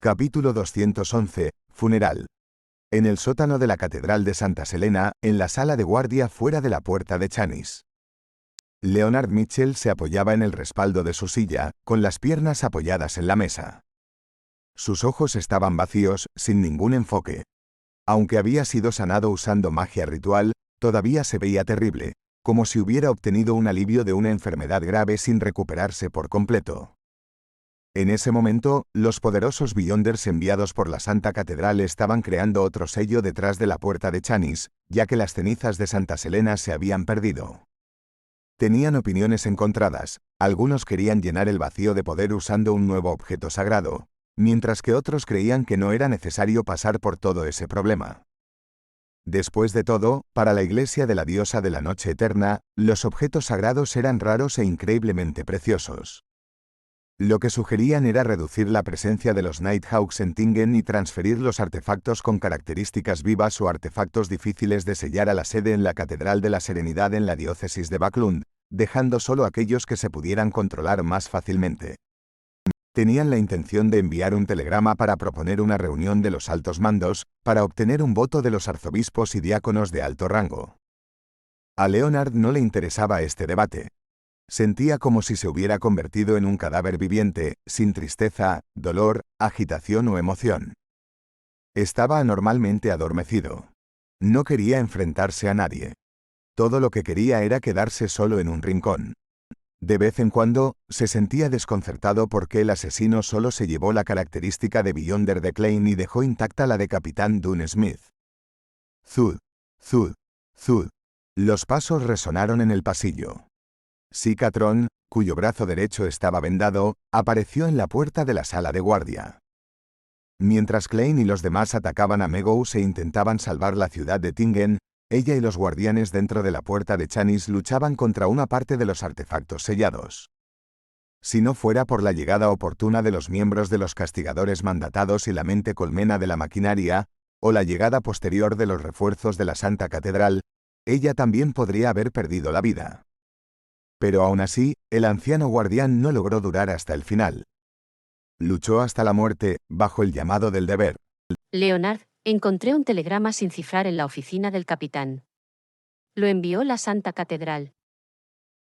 Capítulo 211. Funeral. En el sótano de la Catedral de Santa Selena, en la sala de guardia fuera de la puerta de Chanis. Leonard Mitchell se apoyaba en el respaldo de su silla, con las piernas apoyadas en la mesa. Sus ojos estaban vacíos, sin ningún enfoque. Aunque había sido sanado usando magia ritual, todavía se veía terrible, como si hubiera obtenido un alivio de una enfermedad grave sin recuperarse por completo. En ese momento, los poderosos Beyonders enviados por la Santa Catedral estaban creando otro sello detrás de la puerta de Chanis, ya que las cenizas de Santa Selena se habían perdido. Tenían opiniones encontradas, algunos querían llenar el vacío de poder usando un nuevo objeto sagrado, mientras que otros creían que no era necesario pasar por todo ese problema. Después de todo, para la Iglesia de la Diosa de la Noche Eterna, los objetos sagrados eran raros e increíblemente preciosos. Lo que sugerían era reducir la presencia de los Nighthawks en Tingen y transferir los artefactos con características vivas o artefactos difíciles de sellar a la sede en la Catedral de la Serenidad en la diócesis de Backlund, dejando solo aquellos que se pudieran controlar más fácilmente. Tenían la intención de enviar un telegrama para proponer una reunión de los altos mandos, para obtener un voto de los arzobispos y diáconos de alto rango. A Leonard no le interesaba este debate. Sentía como si se hubiera convertido en un cadáver viviente, sin tristeza, dolor, agitación o emoción. Estaba anormalmente adormecido. No quería enfrentarse a nadie. Todo lo que quería era quedarse solo en un rincón. De vez en cuando, se sentía desconcertado porque el asesino solo se llevó la característica de Beyonder de Klein y dejó intacta la de Capitán Dunn Smith. Zud, zud, zud. Los pasos resonaron en el pasillo. Psykatron, cuyo brazo derecho estaba vendado, apareció en la puerta de la sala de guardia. Mientras Klein y los demás atacaban a Megous e intentaban salvar la ciudad de Tingen, ella y los guardianes dentro de la puerta de Chanis luchaban contra una parte de los artefactos sellados. Si no fuera por la llegada oportuna de los miembros de los castigadores mandatados y la mente colmena de la maquinaria, o la llegada posterior de los refuerzos de la Santa Catedral, ella también podría haber perdido la vida. Pero aún así, el anciano guardián no logró durar hasta el final. Luchó hasta la muerte, bajo el llamado del deber. Leonard, encontré un telegrama sin cifrar en la oficina del capitán. Lo envió la Santa Catedral.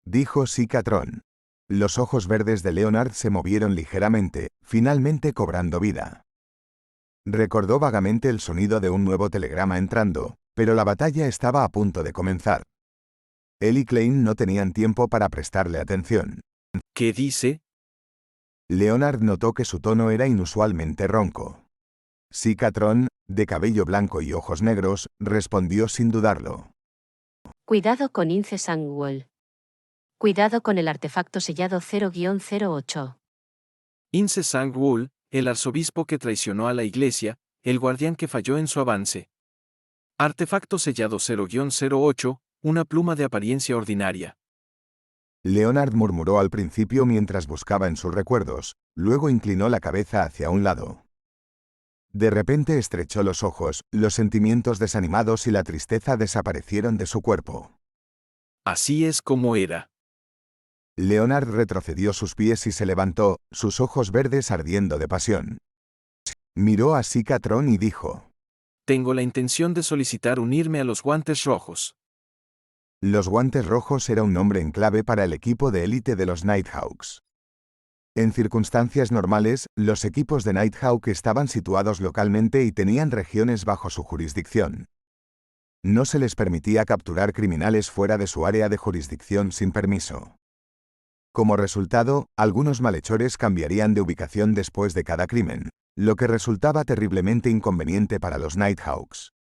Dijo Psykatron. Los ojos verdes de Leonard se movieron ligeramente, finalmente cobrando vida. Recordó vagamente el sonido de un nuevo telegrama entrando, pero la batalla estaba a punto de comenzar. Él y Klein no tenían tiempo para prestarle atención. ¿Qué dice? Leonard notó que su tono era inusualmente ronco. Psykatron, de cabello blanco y ojos negros, respondió sin dudarlo. Cuidado con Ince Sangwall. Cuidado con el artefacto sellado 0-08. Ince Sangwall, el arzobispo que traicionó a la iglesia, el guardián que falló en su avance. Artefacto sellado 0-08, una pluma de apariencia ordinaria. Leonard murmuró al principio mientras buscaba en sus recuerdos, luego inclinó la cabeza hacia un lado. De repente estrechó los ojos, los sentimientos desanimados y la tristeza desaparecieron de su cuerpo. Así es como era. Leonard retrocedió sus pies y se levantó, sus ojos verdes ardiendo de pasión. Miró a Psykatron y dijo: Tengo la intención de solicitar unirme a los Guantes Rojos. Los Guantes Rojos era un nombre en clave para el equipo de élite de los Nighthawks. En circunstancias normales, los equipos de Nighthawk estaban situados localmente y tenían regiones bajo su jurisdicción. No se les permitía capturar criminales fuera de su área de jurisdicción sin permiso. Como resultado, algunos malhechores cambiarían de ubicación después de cada crimen, lo que resultaba terriblemente inconveniente para los Nighthawks.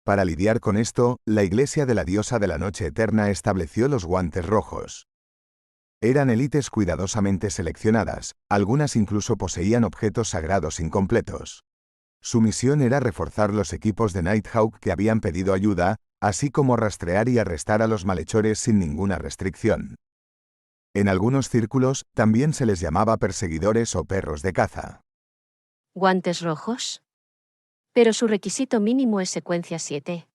Para lidiar con esto, la Iglesia de la Diosa de la Noche Eterna estableció los Guantes Rojos. Eran élites cuidadosamente seleccionadas, algunas incluso poseían objetos sagrados incompletos. Su misión era reforzar los equipos de Nighthawk que habían pedido ayuda, así como rastrear y arrestar a los malhechores sin ninguna restricción. En algunos círculos, también se les llamaba perseguidores o perros de caza. ¿Guantes rojos? Pero su requisito mínimo es secuencia 7.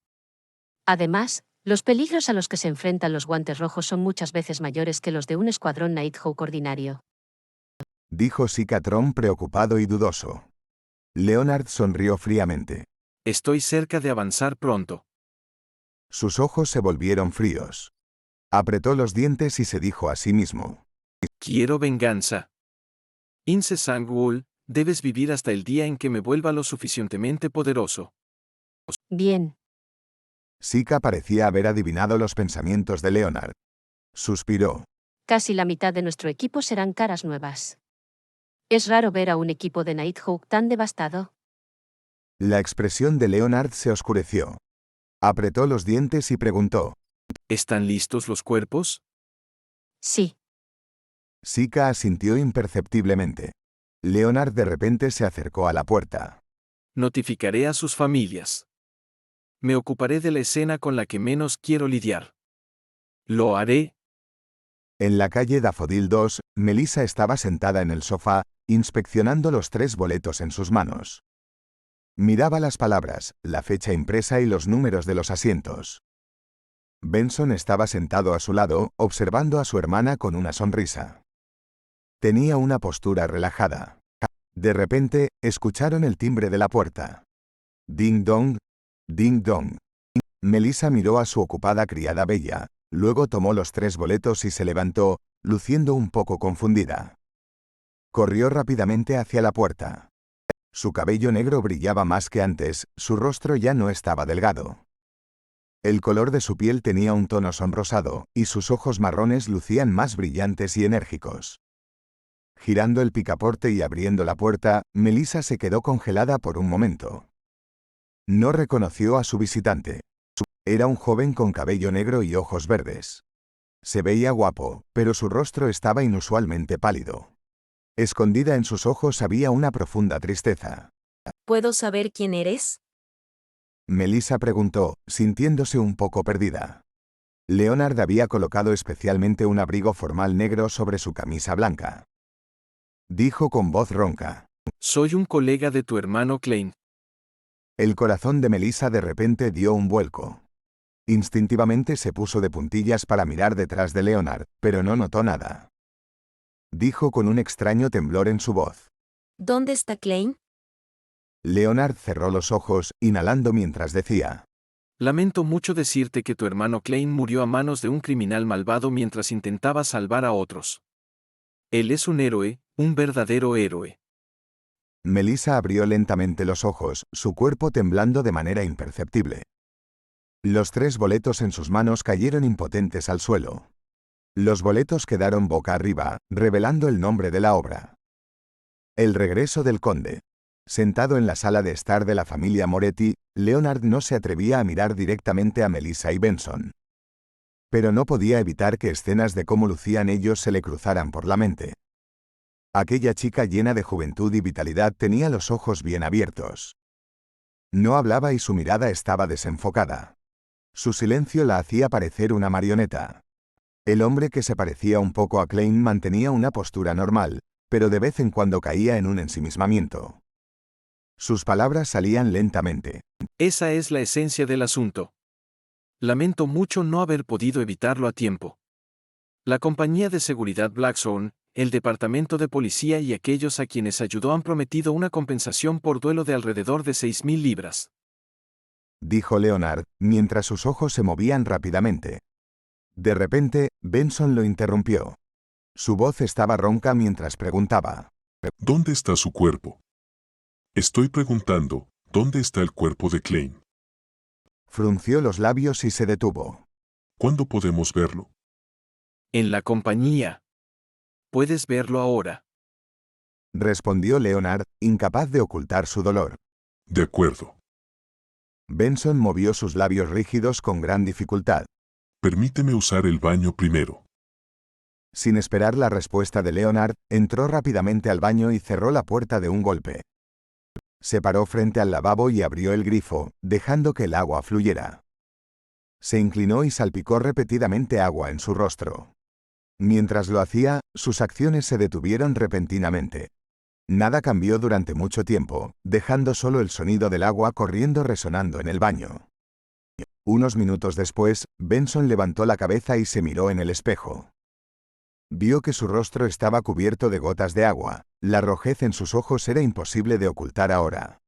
Además, los peligros a los que se enfrentan los Guantes Rojos son muchas veces mayores que los de un escuadrón Nighthawk ordinario. Dijo Psykatron preocupado y dudoso. Leonard sonrió fríamente. Estoy cerca de avanzar pronto. Sus ojos se volvieron fríos. Apretó los dientes y se dijo a sí mismo. Quiero venganza. Ince Sang-woo, debes vivir hasta el día en que me vuelva lo suficientemente poderoso. Bien. Sika parecía haber adivinado los pensamientos de Leonard. Suspiró. Casi la mitad de nuestro equipo serán caras nuevas. Es raro ver a un equipo de Nighthawk tan devastado. La expresión de Leonard se oscureció. Apretó los dientes y preguntó. ¿Están listos los cuerpos? Sí. Sika asintió imperceptiblemente. Leonard de repente se acercó a la puerta. Notificaré a sus familias. Me ocuparé de la escena con la que menos quiero lidiar. Lo haré. En la calle Daffodil 2, Melissa estaba sentada en el sofá, inspeccionando los 3 boletos en sus manos. Miraba las palabras, la fecha impresa y los números de los asientos. Benson estaba sentado a su lado, observando a su hermana con una sonrisa. Tenía una postura relajada. De repente, escucharon el timbre de la puerta. Ding dong, ding dong. Melissa miró a su ocupada criada Bella, luego tomó los 3 boletos y se levantó, luciendo un poco confundida. Corrió rápidamente hacia la puerta. Su cabello negro brillaba más que antes, su rostro ya no estaba delgado. El color de su piel tenía un tono sonrosado, y sus ojos marrones lucían más brillantes y enérgicos. Girando el picaporte y abriendo la puerta, Melissa se quedó congelada por un momento. No reconoció a su visitante. Era un joven con cabello negro y ojos verdes. Se veía guapo, pero su rostro estaba inusualmente pálido. Escondida en sus ojos había una profunda tristeza. ¿Puedo saber quién eres? Melissa preguntó, sintiéndose un poco perdida. Leonard había colocado especialmente un abrigo formal negro sobre su camisa blanca. Dijo con voz ronca. Soy un colega de tu hermano Klein. El corazón de Melissa de repente dio un vuelco. Instintivamente se puso de puntillas para mirar detrás de Leonard, pero no notó nada. Dijo con un extraño temblor en su voz. ¿Dónde está Klein? Leonard cerró los ojos, inhalando mientras decía. Lamento mucho decirte que tu hermano Klein murió a manos de un criminal malvado mientras intentaba salvar a otros. Él es un héroe, un verdadero héroe. Melissa abrió lentamente los ojos, su cuerpo temblando de manera imperceptible. Los 3 boletos en sus manos cayeron impotentes al suelo. Los boletos quedaron boca arriba, revelando el nombre de la obra. El regreso del conde. Sentado en la sala de estar de la familia Moretti, Leonard no se atrevía a mirar directamente a Melissa y Benson. Pero no podía evitar que escenas de cómo lucían ellos se le cruzaran por la mente. Aquella chica llena de juventud y vitalidad tenía los ojos bien abiertos. No hablaba y su mirada estaba desenfocada. Su silencio la hacía parecer una marioneta. El hombre que se parecía un poco a Klein mantenía una postura normal, pero de vez en cuando caía en un ensimismamiento. Sus palabras salían lentamente. Esa es la esencia del asunto. Lamento mucho no haber podido evitarlo a tiempo. La compañía de seguridad Blackthorn, el departamento de policía y aquellos a quienes ayudó han prometido una compensación por duelo de alrededor de 6.000 libras. Dijo Leonard, mientras sus ojos se movían rápidamente. De repente, Benson lo interrumpió. Su voz estaba ronca mientras preguntaba. ¿Dónde está su cuerpo? Estoy preguntando, ¿dónde está el cuerpo de Klein? Frunció los labios y se detuvo. ¿Cuándo podemos verlo? En la compañía. Puedes verlo ahora. Respondió Leonard, incapaz de ocultar su dolor. De acuerdo. Benson movió sus labios rígidos con gran dificultad. Permíteme usar el baño primero. Sin esperar la respuesta de Leonard, entró rápidamente al baño y cerró la puerta de un golpe. Se paró frente al lavabo y abrió el grifo, dejando que el agua fluyera. Se inclinó y salpicó repetidamente agua en su rostro. Mientras lo hacía, sus acciones se detuvieron repentinamente. Nada cambió durante mucho tiempo, dejando solo el sonido del agua corriendo resonando en el baño. Unos minutos después, Benson levantó la cabeza y se miró en el espejo. Vio que su rostro estaba cubierto de gotas de agua. La rojez en sus ojos era imposible de ocultar ahora.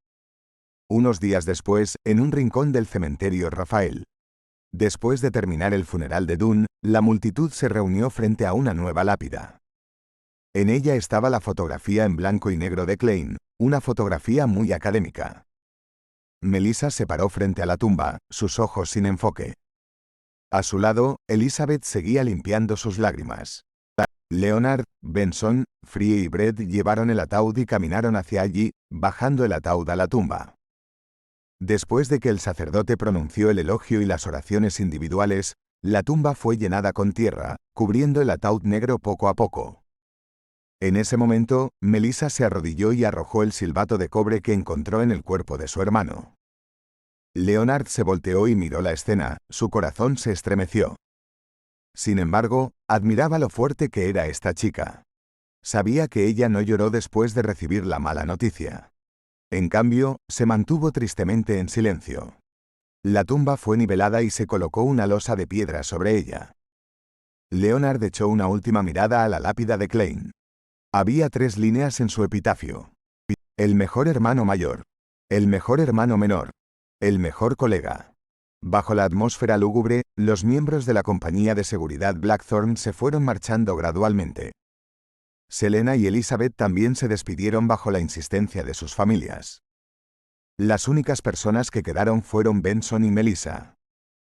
Unos días después, en un rincón del cementerio Rafael. Después de terminar el funeral de Dunn, la multitud se reunió frente a una nueva lápida. En ella estaba la fotografía en blanco y negro de Klein, una fotografía muy académica. Melissa se paró frente a la tumba, sus ojos sin enfoque. A su lado, Elizabeth seguía limpiando sus lágrimas. Leonard, Benson, Free y Brett llevaron el ataúd y caminaron hacia allí, bajando el ataúd a la tumba. Después de que el sacerdote pronunció el elogio y las oraciones individuales, la tumba fue llenada con tierra, cubriendo el ataúd negro poco a poco. En ese momento, Melissa se arrodilló y arrojó el silbato de cobre que encontró en el cuerpo de su hermano. Leonard se volteó y miró la escena, su corazón se estremeció. Sin embargo, admiraba lo fuerte que era esta chica. Sabía que ella no lloró después de recibir la mala noticia. En cambio, se mantuvo tristemente en silencio. La tumba fue nivelada y se colocó una losa de piedra sobre ella. Leonard echó una última mirada a la lápida de Klein. Había 3 líneas en su epitafio. El mejor hermano mayor. El mejor hermano menor. El mejor colega. Bajo la atmósfera lúgubre, los miembros de la compañía de seguridad Blackthorn se fueron marchando gradualmente. Selena y Elizabeth también se despidieron bajo la insistencia de sus familias. Las únicas personas que quedaron fueron Benson y Melissa.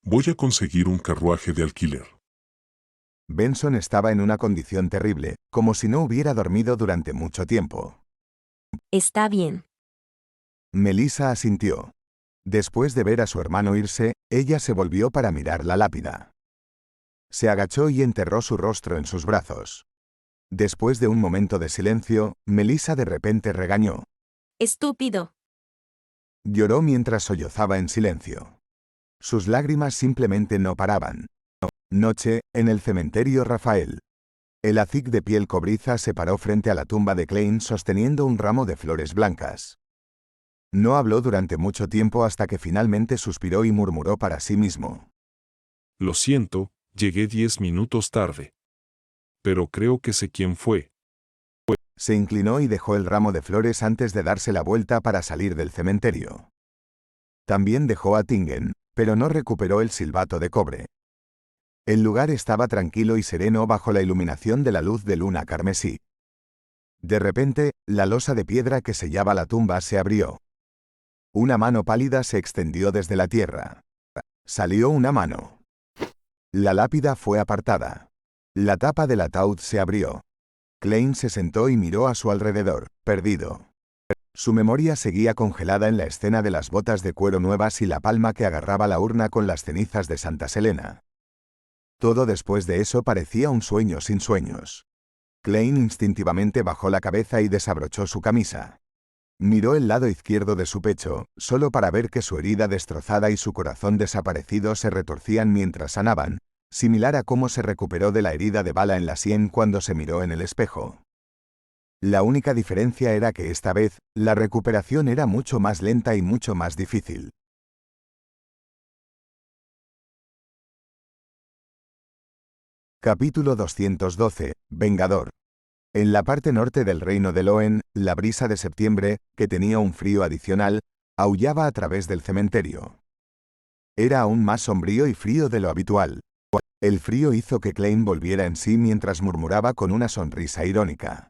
Voy a conseguir un carruaje de alquiler. Benson estaba en una condición terrible, como si no hubiera dormido durante mucho tiempo. Está bien. Melissa asintió. Después de ver a su hermano irse, ella se volvió para mirar la lápida. Se agachó y enterró su rostro en sus brazos. Después de un momento de silencio, Melissa de repente regañó. Estúpido. Lloró mientras sollozaba en silencio. Sus lágrimas simplemente no paraban. Noche, en el cementerio Rafael. El hacik de piel cobriza se paró frente a la tumba de Klein sosteniendo un ramo de flores blancas. No habló durante mucho tiempo hasta que finalmente suspiró y murmuró para sí mismo. Lo siento, llegué 10 minutos tarde. Pero creo que sé quién fue. Se inclinó y dejó el ramo de flores antes de darse la vuelta para salir del cementerio. También dejó a Tingen, pero no recuperó el silbato de cobre. El lugar estaba tranquilo y sereno bajo la iluminación de la luz de luna carmesí. De repente, la losa de piedra que sellaba la tumba se abrió. Una mano pálida se extendió desde la tierra. Salió una mano. La lápida fue apartada. La tapa del ataúd se abrió. Klein se sentó y miró a su alrededor, perdido. Su memoria seguía congelada en la escena de las botas de cuero nuevas y la palma que agarraba la urna con las cenizas de Santa Selena. Todo después de eso parecía un sueño sin sueños. Klein instintivamente bajó la cabeza y desabrochó su camisa. Miró el lado izquierdo de su pecho, solo para ver que su herida destrozada y su corazón desaparecido se retorcían mientras sanaban, similar a cómo se recuperó de la herida de bala en la sien cuando se miró en el espejo. La única diferencia era que esta vez, la recuperación era mucho más lenta y mucho más difícil. Capítulo 212. Vengador. En la parte norte del reino de Loen, la brisa de septiembre, que tenía un frío adicional, aullaba a través del cementerio. Era aún más sombrío y frío de lo habitual. El frío hizo que Klein volviera en sí mientras murmuraba con una sonrisa irónica.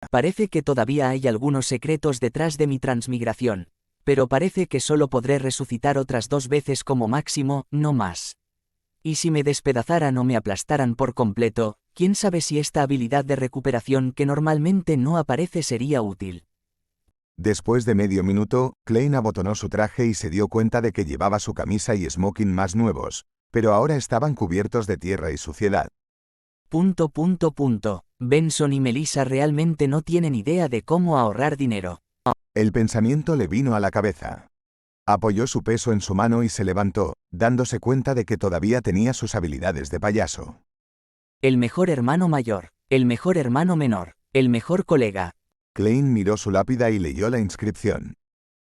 Parece que todavía hay algunos secretos detrás de mi transmigración, pero parece que solo podré resucitar otras 2 veces como máximo, no más. Y si me despedazaran o me aplastaran por completo, quién sabe si esta habilidad de recuperación que normalmente no aparece sería útil. Después de medio minuto, Klein abotonó su traje y se dio cuenta de que llevaba su camisa y smoking más nuevos, pero ahora estaban cubiertos de tierra y suciedad. Benson y Melissa realmente no tienen idea de cómo ahorrar dinero. El pensamiento le vino a la cabeza. Apoyó su peso en su mano y se levantó, dándose cuenta de que todavía tenía sus habilidades de payaso. El mejor hermano mayor, el mejor hermano menor, el mejor colega. Klein miró su lápida y leyó la inscripción.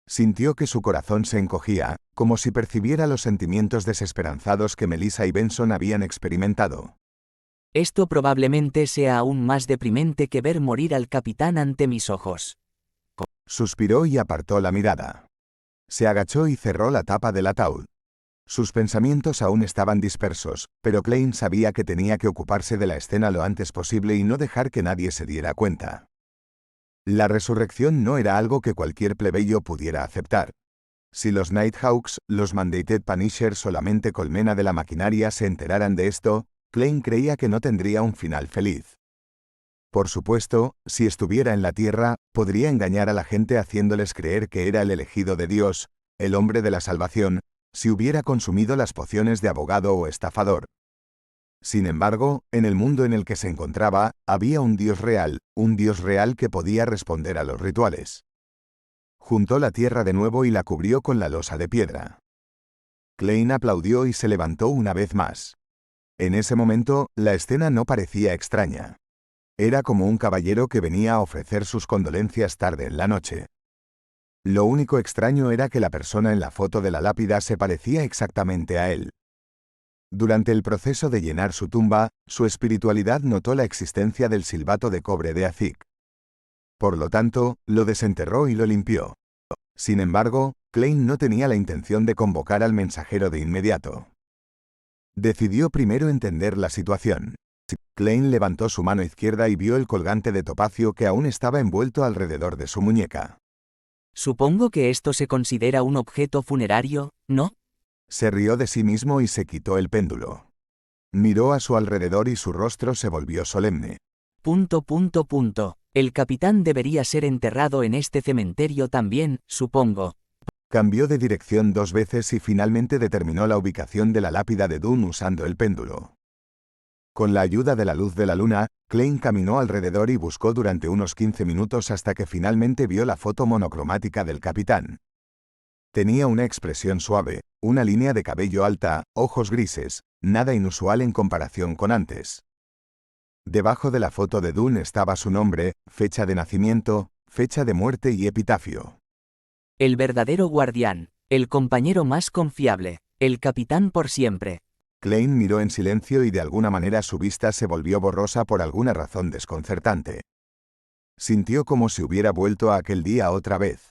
Sintió que su corazón se encogía, como si percibiera los sentimientos desesperanzados que Melissa y Benson habían experimentado. Esto probablemente sea aún más deprimente que ver morir al capitán ante mis ojos. Suspiró y apartó la mirada. Se agachó y cerró la tapa del ataúd. Sus pensamientos aún estaban dispersos, pero Klein sabía que tenía que ocuparse de la escena lo antes posible y no dejar que nadie se diera cuenta. La resurrección no era algo que cualquier plebeyo pudiera aceptar. Si los Nighthawks, los Mandated Punishers o la mente colmena de la maquinaria se enteraran de esto, Klein creía que no tendría un final feliz. Por supuesto, si estuviera en la Tierra, podría engañar a la gente haciéndoles creer que era el elegido de Dios, el hombre de la salvación, si hubiera consumido las pociones de abogado o estafador. Sin embargo, en el mundo en el que se encontraba, había un Dios real que podía responder a los rituales. Juntó la tierra de nuevo y la cubrió con la losa de piedra. Klein aplaudió y se levantó una vez más. En ese momento, la escena no parecía extraña. Era como un caballero que venía a ofrecer sus condolencias tarde en la noche. Lo único extraño era que la persona en la foto de la lápida se parecía exactamente a él. Durante el proceso de llenar su tumba, su espiritualidad notó la existencia del silbato de cobre de Azik. Por lo tanto, lo desenterró y lo limpió. Sin embargo, Klein no tenía la intención de convocar al mensajero de inmediato. Decidió primero entender la situación. Klein levantó su mano izquierda y vio el colgante de topacio que aún estaba envuelto alrededor de su muñeca. Supongo que esto se considera un objeto funerario, ¿no? Se rió de sí mismo y se quitó el péndulo. Miró a su alrededor y su rostro se volvió solemne. El capitán debería ser enterrado en este cementerio también, supongo. Cambió de dirección 2 veces y finalmente determinó la ubicación de la lápida de Dune usando el péndulo. Con la ayuda de la luz de la luna, Klein caminó alrededor y buscó durante unos 15 minutos hasta que finalmente vio la foto monocromática del capitán. Tenía una expresión suave, una línea de cabello alta, ojos grises, nada inusual en comparación con antes. Debajo de la foto de Dune estaba su nombre, fecha de nacimiento, fecha de muerte y epitafio. El verdadero guardián, el compañero más confiable, el capitán por siempre. Klein miró en silencio y de alguna manera su vista se volvió borrosa por alguna razón desconcertante. Sintió como si hubiera vuelto a aquel día otra vez.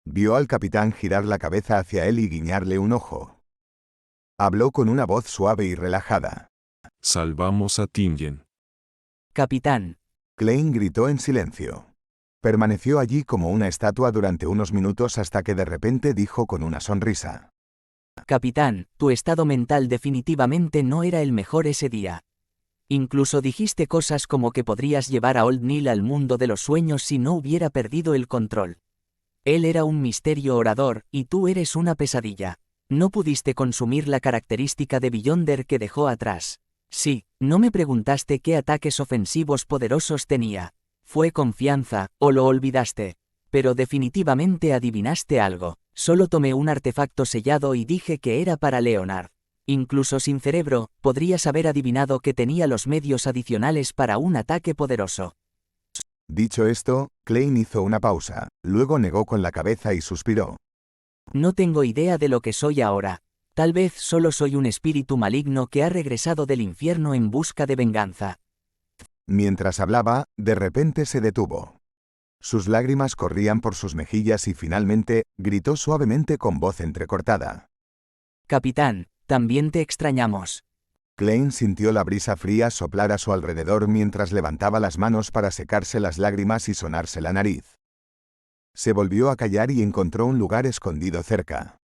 Vio al capitán girar la cabeza hacia él y guiñarle un ojo. Habló con una voz suave y relajada. Salvamos a Tingen. Capitán. Klein gritó en silencio. Permaneció allí como una estatua durante unos minutos hasta que de repente dijo con una sonrisa. Capitán, tu estado mental definitivamente no era el mejor ese día. Incluso dijiste cosas como que podrías llevar a Old Neil al mundo de los sueños si no hubiera perdido el control. Él era un misterio orador, y tú eres una pesadilla. No pudiste consumir la característica de Beyonder que dejó atrás. Sí, no me preguntaste qué ataques ofensivos poderosos tenía. Fue confianza, o lo olvidaste. Pero definitivamente adivinaste algo. Solo tomé un artefacto sellado y dije que era para Leonard. Incluso sin cerebro, podrías haber adivinado que tenía los medios adicionales para un ataque poderoso. Dicho esto, Klein hizo una pausa, luego negó con la cabeza y suspiró. No tengo idea de lo que soy ahora. Tal vez solo soy un espíritu maligno que ha regresado del infierno en busca de venganza. Mientras hablaba, de repente se detuvo. Sus lágrimas corrían por sus mejillas y finalmente, gritó suavemente con voz entrecortada. Capitán, también te extrañamos. Klein sintió la brisa fría soplar a su alrededor mientras levantaba las manos para secarse las lágrimas y sonarse la nariz. Se volvió a callar y encontró un lugar escondido cerca.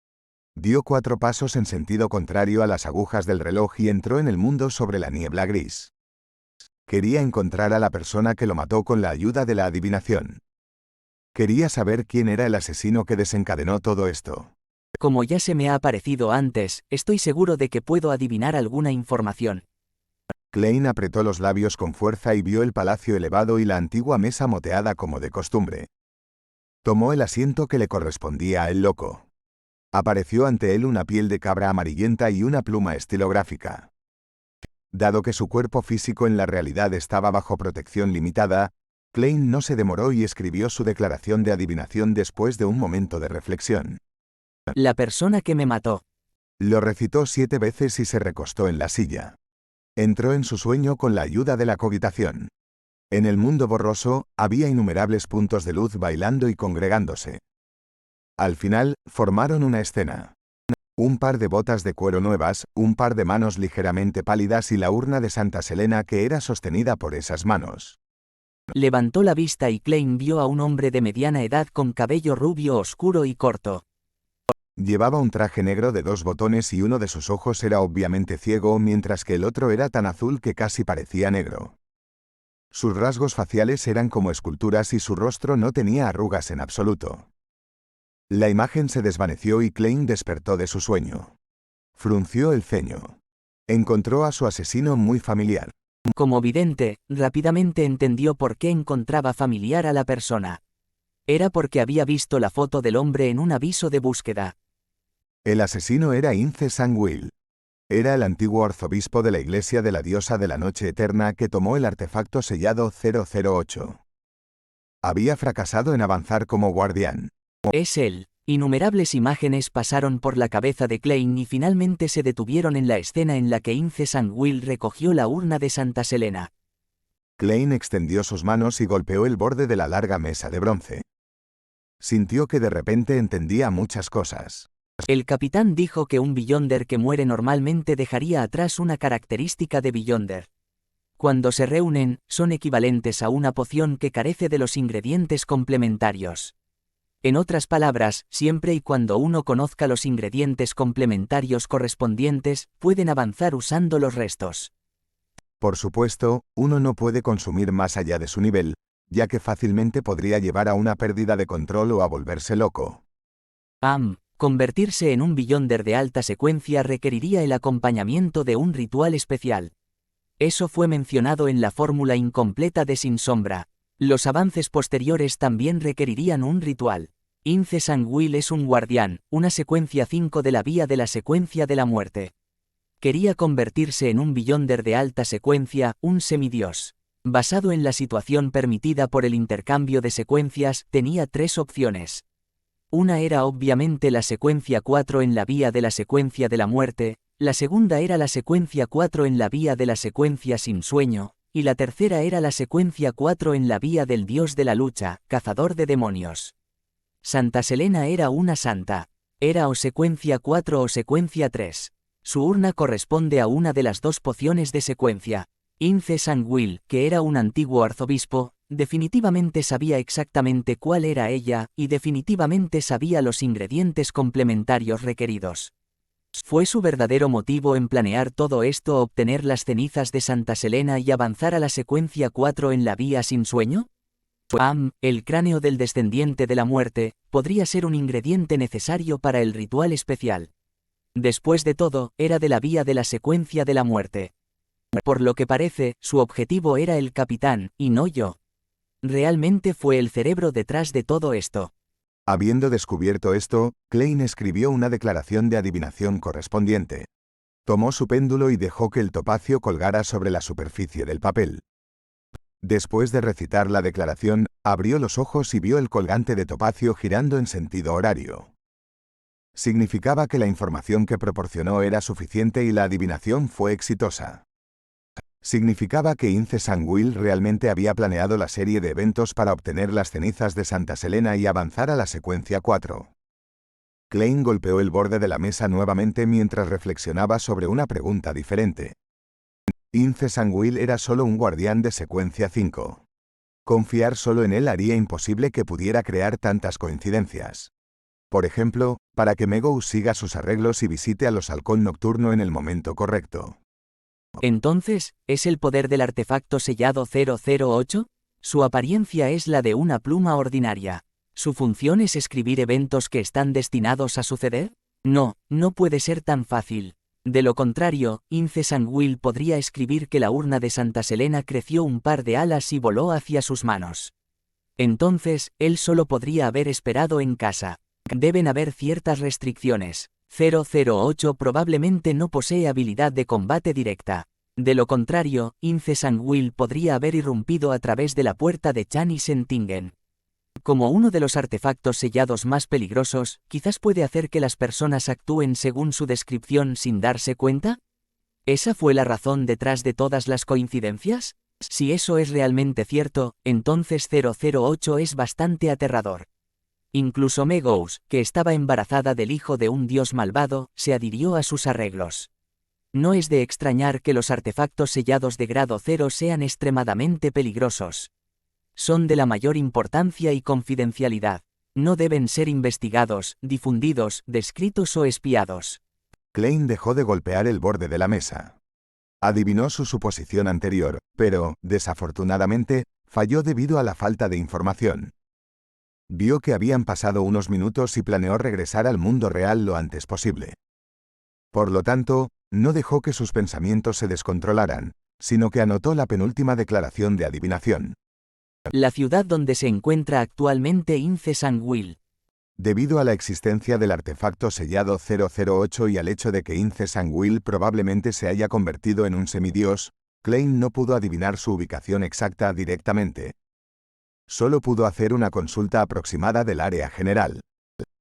Dio 4 pasos en sentido contrario a las agujas del reloj y entró en el mundo sobre la niebla gris. Quería encontrar a la persona que lo mató con la ayuda de la adivinación. Quería saber quién era el asesino que desencadenó todo esto. Como ya se me ha aparecido antes, estoy seguro de que puedo adivinar alguna información. Klein apretó los labios con fuerza y vio el palacio elevado y la antigua mesa moteada como de costumbre. Tomó el asiento que le correspondía a el loco. Apareció ante él una piel de cabra amarillenta y una pluma estilográfica. Dado que su cuerpo físico en la realidad estaba bajo protección limitada, Klein no se demoró y escribió su declaración de adivinación después de un momento de reflexión. La persona que me mató. Lo recitó 7 veces y se recostó en la silla. Entró en su sueño con la ayuda de la cogitación. En el mundo borroso, había innumerables puntos de luz bailando y congregándose. Al final, formaron una escena. Un par de botas de cuero nuevas, un par de manos ligeramente pálidas y la urna de Santa Selena que era sostenida por esas manos. Levantó la vista y Klein vio a un hombre de mediana edad con cabello rubio oscuro y corto. Llevaba un traje negro de 2 botones y uno de sus ojos era obviamente ciego mientras que el otro era tan azul que casi parecía negro. Sus rasgos faciales eran como esculturas y su rostro no tenía arrugas en absoluto. La imagen se desvaneció y Klein despertó de su sueño. Frunció el ceño. Encontró a su asesino muy familiar. Como vidente, rápidamente entendió por qué encontraba familiar a la persona. Era porque había visto la foto del hombre en un aviso de búsqueda. El asesino era Ince Sangwill. Era el antiguo arzobispo de la iglesia de la diosa de la noche eterna que tomó el artefacto sellado 008. Había fracasado en avanzar como guardián. Es él. Innumerables imágenes pasaron por la cabeza de Klein y finalmente se detuvieron en la escena en la que Ince Sangwill recogió la urna de Santa Selena. Klein extendió sus manos y golpeó el borde de la larga mesa de bronce. Sintió que de repente entendía muchas cosas. El capitán dijo que un Beyonder que muere normalmente dejaría atrás una característica de Beyonder. Cuando se reúnen, son equivalentes a una poción que carece de los ingredientes complementarios. En otras palabras, siempre y cuando uno conozca los ingredientes complementarios correspondientes, pueden avanzar usando los restos. Por supuesto, uno no puede consumir más allá de su nivel, ya que fácilmente podría llevar a una pérdida de control o a volverse loco. Convertirse en un Beyonder de alta secuencia requeriría el acompañamiento de un ritual especial. Eso fue mencionado en la fórmula incompleta de Sin Sombra. Los avances posteriores también requerirían un ritual. Ince Sangwill es un guardián, una secuencia 5 de la vía de la secuencia de la muerte. Quería convertirse en un Beyonder de alta secuencia, un semidios. Basado en la situación permitida por el intercambio de secuencias, tenía 3 opciones. Una era obviamente la secuencia 4 en la vía de la secuencia de la muerte, la segunda era la secuencia 4 en la vía de la secuencia sin sueño, y la tercera era la secuencia 4 en la vía del dios de la lucha, cazador de demonios. Santa Selena era una santa. Era o secuencia 4 o secuencia 3. Su urna corresponde a una de las 2 pociones de secuencia. Ince Sangwill, que era un antiguo arzobispo, definitivamente sabía exactamente cuál era ella, y definitivamente sabía los ingredientes complementarios requeridos. ¿Fue su verdadero motivo en planear todo esto obtener las cenizas de Santa Selena y avanzar a la secuencia 4 en la vía sin sueño? El cráneo del descendiente de la muerte, podría ser un ingrediente necesario para el ritual especial. Después de todo, era de la vía de la secuencia de la muerte. Por lo que parece, su objetivo era el capitán, y no yo. Realmente fue el cerebro detrás de todo esto. Habiendo descubierto esto, Klein escribió una declaración de adivinación correspondiente. Tomó su péndulo y dejó que el topacio colgara sobre la superficie del papel. Después de recitar la declaración, abrió los ojos y vio el colgante de topacio girando en sentido horario. Significaba que la información que proporcionó era suficiente y la adivinación fue exitosa. Significaba que Ince Sangwill realmente había planeado la serie de eventos para obtener las cenizas de Santa Selena y avanzar a la secuencia 4. Klein golpeó el borde de la mesa nuevamente mientras reflexionaba sobre una pregunta diferente. Ince Sangwill era solo un guardián de secuencia 5. Confiar solo en él haría imposible que pudiera crear tantas coincidencias. Por ejemplo, para que Megou siga sus arreglos y visite a los halcón nocturno en el momento correcto. Entonces, ¿es el poder del artefacto sellado 008? Su apariencia es la de una pluma ordinaria. ¿Su función es escribir eventos que están destinados a suceder? No, no puede ser tan fácil. De lo contrario, Ince Sangwill podría escribir que la urna de Santa Selena creció un par de alas y voló hacia sus manos. Entonces, él solo podría haber esperado en casa. Deben haber ciertas restricciones. 008 probablemente no posee habilidad de combate directa. De lo contrario, Ince Sangwill podría haber irrumpido a través de la puerta de Chanis en Tingen. Como uno de los artefactos sellados más peligrosos, quizás puede hacer que las personas actúen según su descripción sin darse cuenta. ¿Esa fue la razón detrás de todas las coincidencias? Si eso es realmente cierto, entonces 008 es bastante aterrador. Incluso Megos, que estaba embarazada del hijo de un dios malvado, se adhirió a sus arreglos. No es de extrañar que los artefactos sellados de grado 0 sean extremadamente peligrosos. Son de la mayor importancia y confidencialidad. No deben ser investigados, difundidos, descritos o espiados. Klein dejó de golpear el borde de la mesa. Adivinó su suposición anterior, pero, desafortunadamente, falló debido a la falta de información. Vio que habían pasado unos minutos y planeó regresar al mundo real lo antes posible. Por lo tanto, no dejó que sus pensamientos se descontrolaran, sino que anotó la penúltima declaración de adivinación. La ciudad donde se encuentra actualmente Ince Sangwil. Debido a la existencia del artefacto sellado 008 y al hecho de que Ince Sangwil probablemente se haya convertido en un semidios, Klein no pudo adivinar su ubicación exacta directamente. Solo pudo hacer una consulta aproximada del área general.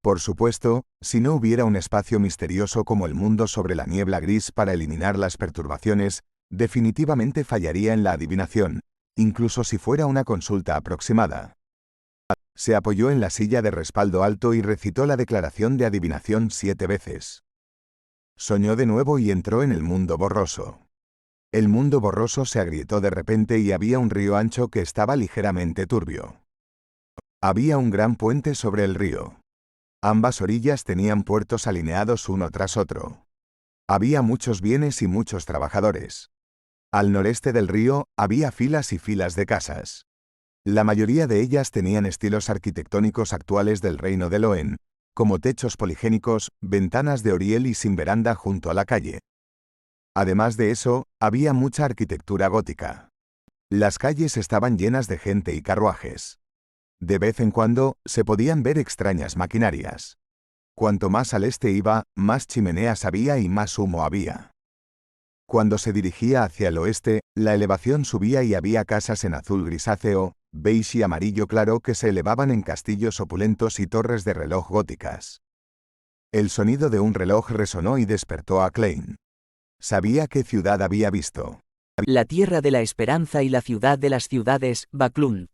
Por supuesto, si no hubiera un espacio misterioso como el mundo sobre la niebla gris para eliminar las perturbaciones, definitivamente fallaría en la adivinación, incluso si fuera una consulta aproximada. Se apoyó en la silla de respaldo alto y recitó la declaración de adivinación 7 veces. Soñó de nuevo y entró en el mundo borroso. El mundo borroso se agrietó de repente y había un río ancho que estaba ligeramente turbio. Había un gran puente sobre el río. Ambas orillas tenían puertos alineados uno tras otro. Había muchos bienes y muchos trabajadores. Al noreste del río, había filas y filas de casas. La mayoría de ellas tenían estilos arquitectónicos actuales del reino de Loen, como techos poligénicos, ventanas de oriel y sin veranda junto a la calle. Además de eso, había mucha arquitectura gótica. Las calles estaban llenas de gente y carruajes. De vez en cuando, se podían ver extrañas maquinarias. Cuanto más al este iba, más chimeneas había y más humo había. Cuando se dirigía hacia el oeste, la elevación subía y había casas en azul grisáceo, beige y amarillo claro que se elevaban en castillos opulentos y torres de reloj góticas. El sonido de un reloj resonó y despertó a Klein. Sabía qué ciudad había visto. La tierra de la esperanza y la ciudad de las ciudades, Baklund.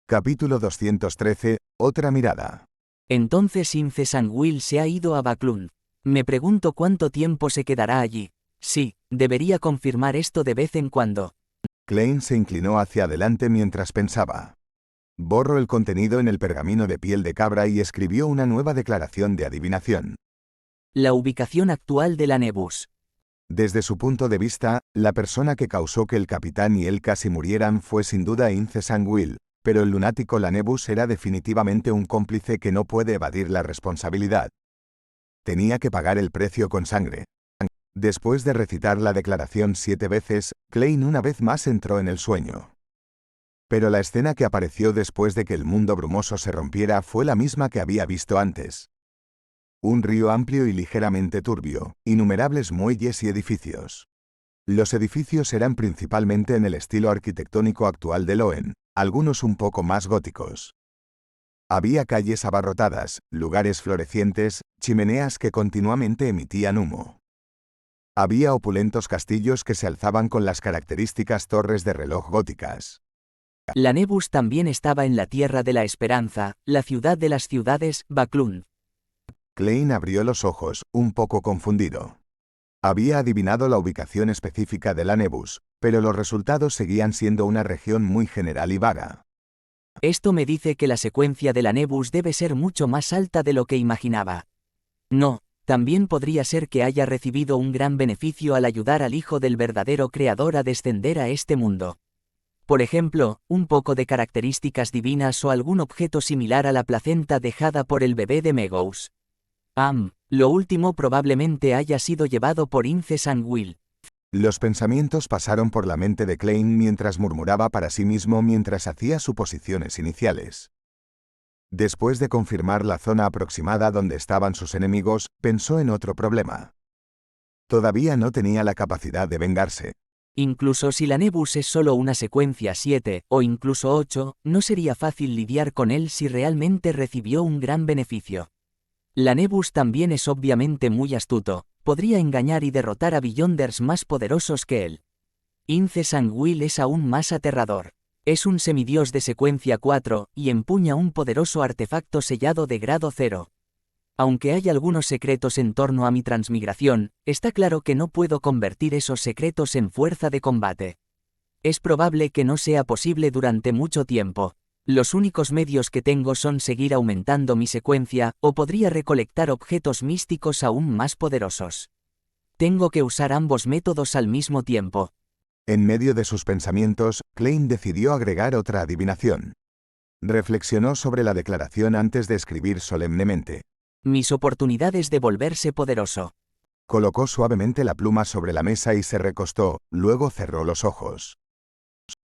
Capítulo 213, otra mirada. Entonces Ince Sangwil se ha ido a Baklund. Me pregunto cuánto tiempo se quedará allí. Sí, debería confirmar esto de vez en cuando. Klein se inclinó hacia adelante mientras pensaba. Borró el contenido en el pergamino de piel de cabra y escribió una nueva declaración de adivinación. La ubicación actual de la Nebus. Desde su punto de vista, la persona que causó que el capitán y él casi murieran fue sin duda Ince Sangwil, pero el lunático Lanebus era definitivamente un cómplice que no puede evadir la responsabilidad. Tenía que pagar el precio con sangre. Después de recitar la declaración 7 veces, Klein una vez más entró en el sueño. Pero la escena que apareció después de que el mundo brumoso se rompiera fue la misma que había visto antes. Un río amplio y ligeramente turbio, innumerables muelles y edificios. Los edificios eran principalmente en el estilo arquitectónico actual de Loen, algunos un poco más góticos. Había calles abarrotadas, lugares florecientes, chimeneas que continuamente emitían humo. Había opulentos castillos que se alzaban con las características torres de reloj góticas. La Nebus también estaba en la tierra de la esperanza, la ciudad de las ciudades, Baklund. Klein abrió los ojos, un poco confundido. Había adivinado la ubicación específica de la Nebus, pero los resultados seguían siendo una región muy general y vaga. Esto me dice que la secuencia de la Nebus debe ser mucho más alta de lo que imaginaba. No, también podría ser que haya recibido un gran beneficio al ayudar al hijo del verdadero creador a descender a este mundo. Por ejemplo, un poco de características divinas o algún objeto similar a la placenta dejada por el bebé de Megos. Lo último probablemente haya sido llevado por Ince Sangwil. Los pensamientos pasaron por la mente de Klein mientras murmuraba para sí mismo mientras hacía suposiciones iniciales. Después de confirmar la zona aproximada donde estaban sus enemigos, pensó en otro problema. Todavía no tenía la capacidad de vengarse. Incluso si la Nebus es solo una secuencia 7, o incluso 8, no sería fácil lidiar con él si realmente recibió un gran beneficio. La Nebus también es obviamente muy astuto, podría engañar y derrotar a Beyonders más poderosos que él. Ince Sangwil es aún más aterrador. Es un semidios de secuencia 4, y empuña un poderoso artefacto sellado de grado 0. Aunque hay algunos secretos en torno a mi transmigración, está claro que no puedo convertir esos secretos en fuerza de combate. Es probable que no sea posible durante mucho tiempo. Los únicos medios que tengo son seguir aumentando mi secuencia, o podría recolectar objetos místicos aún más poderosos. Tengo que usar ambos métodos al mismo tiempo. En medio de sus pensamientos, Klein decidió agregar otra adivinación. Reflexionó sobre la declaración antes de escribir solemnemente. Mis oportunidades de volverse poderoso. Colocó suavemente la pluma sobre la mesa y se recostó, luego cerró los ojos.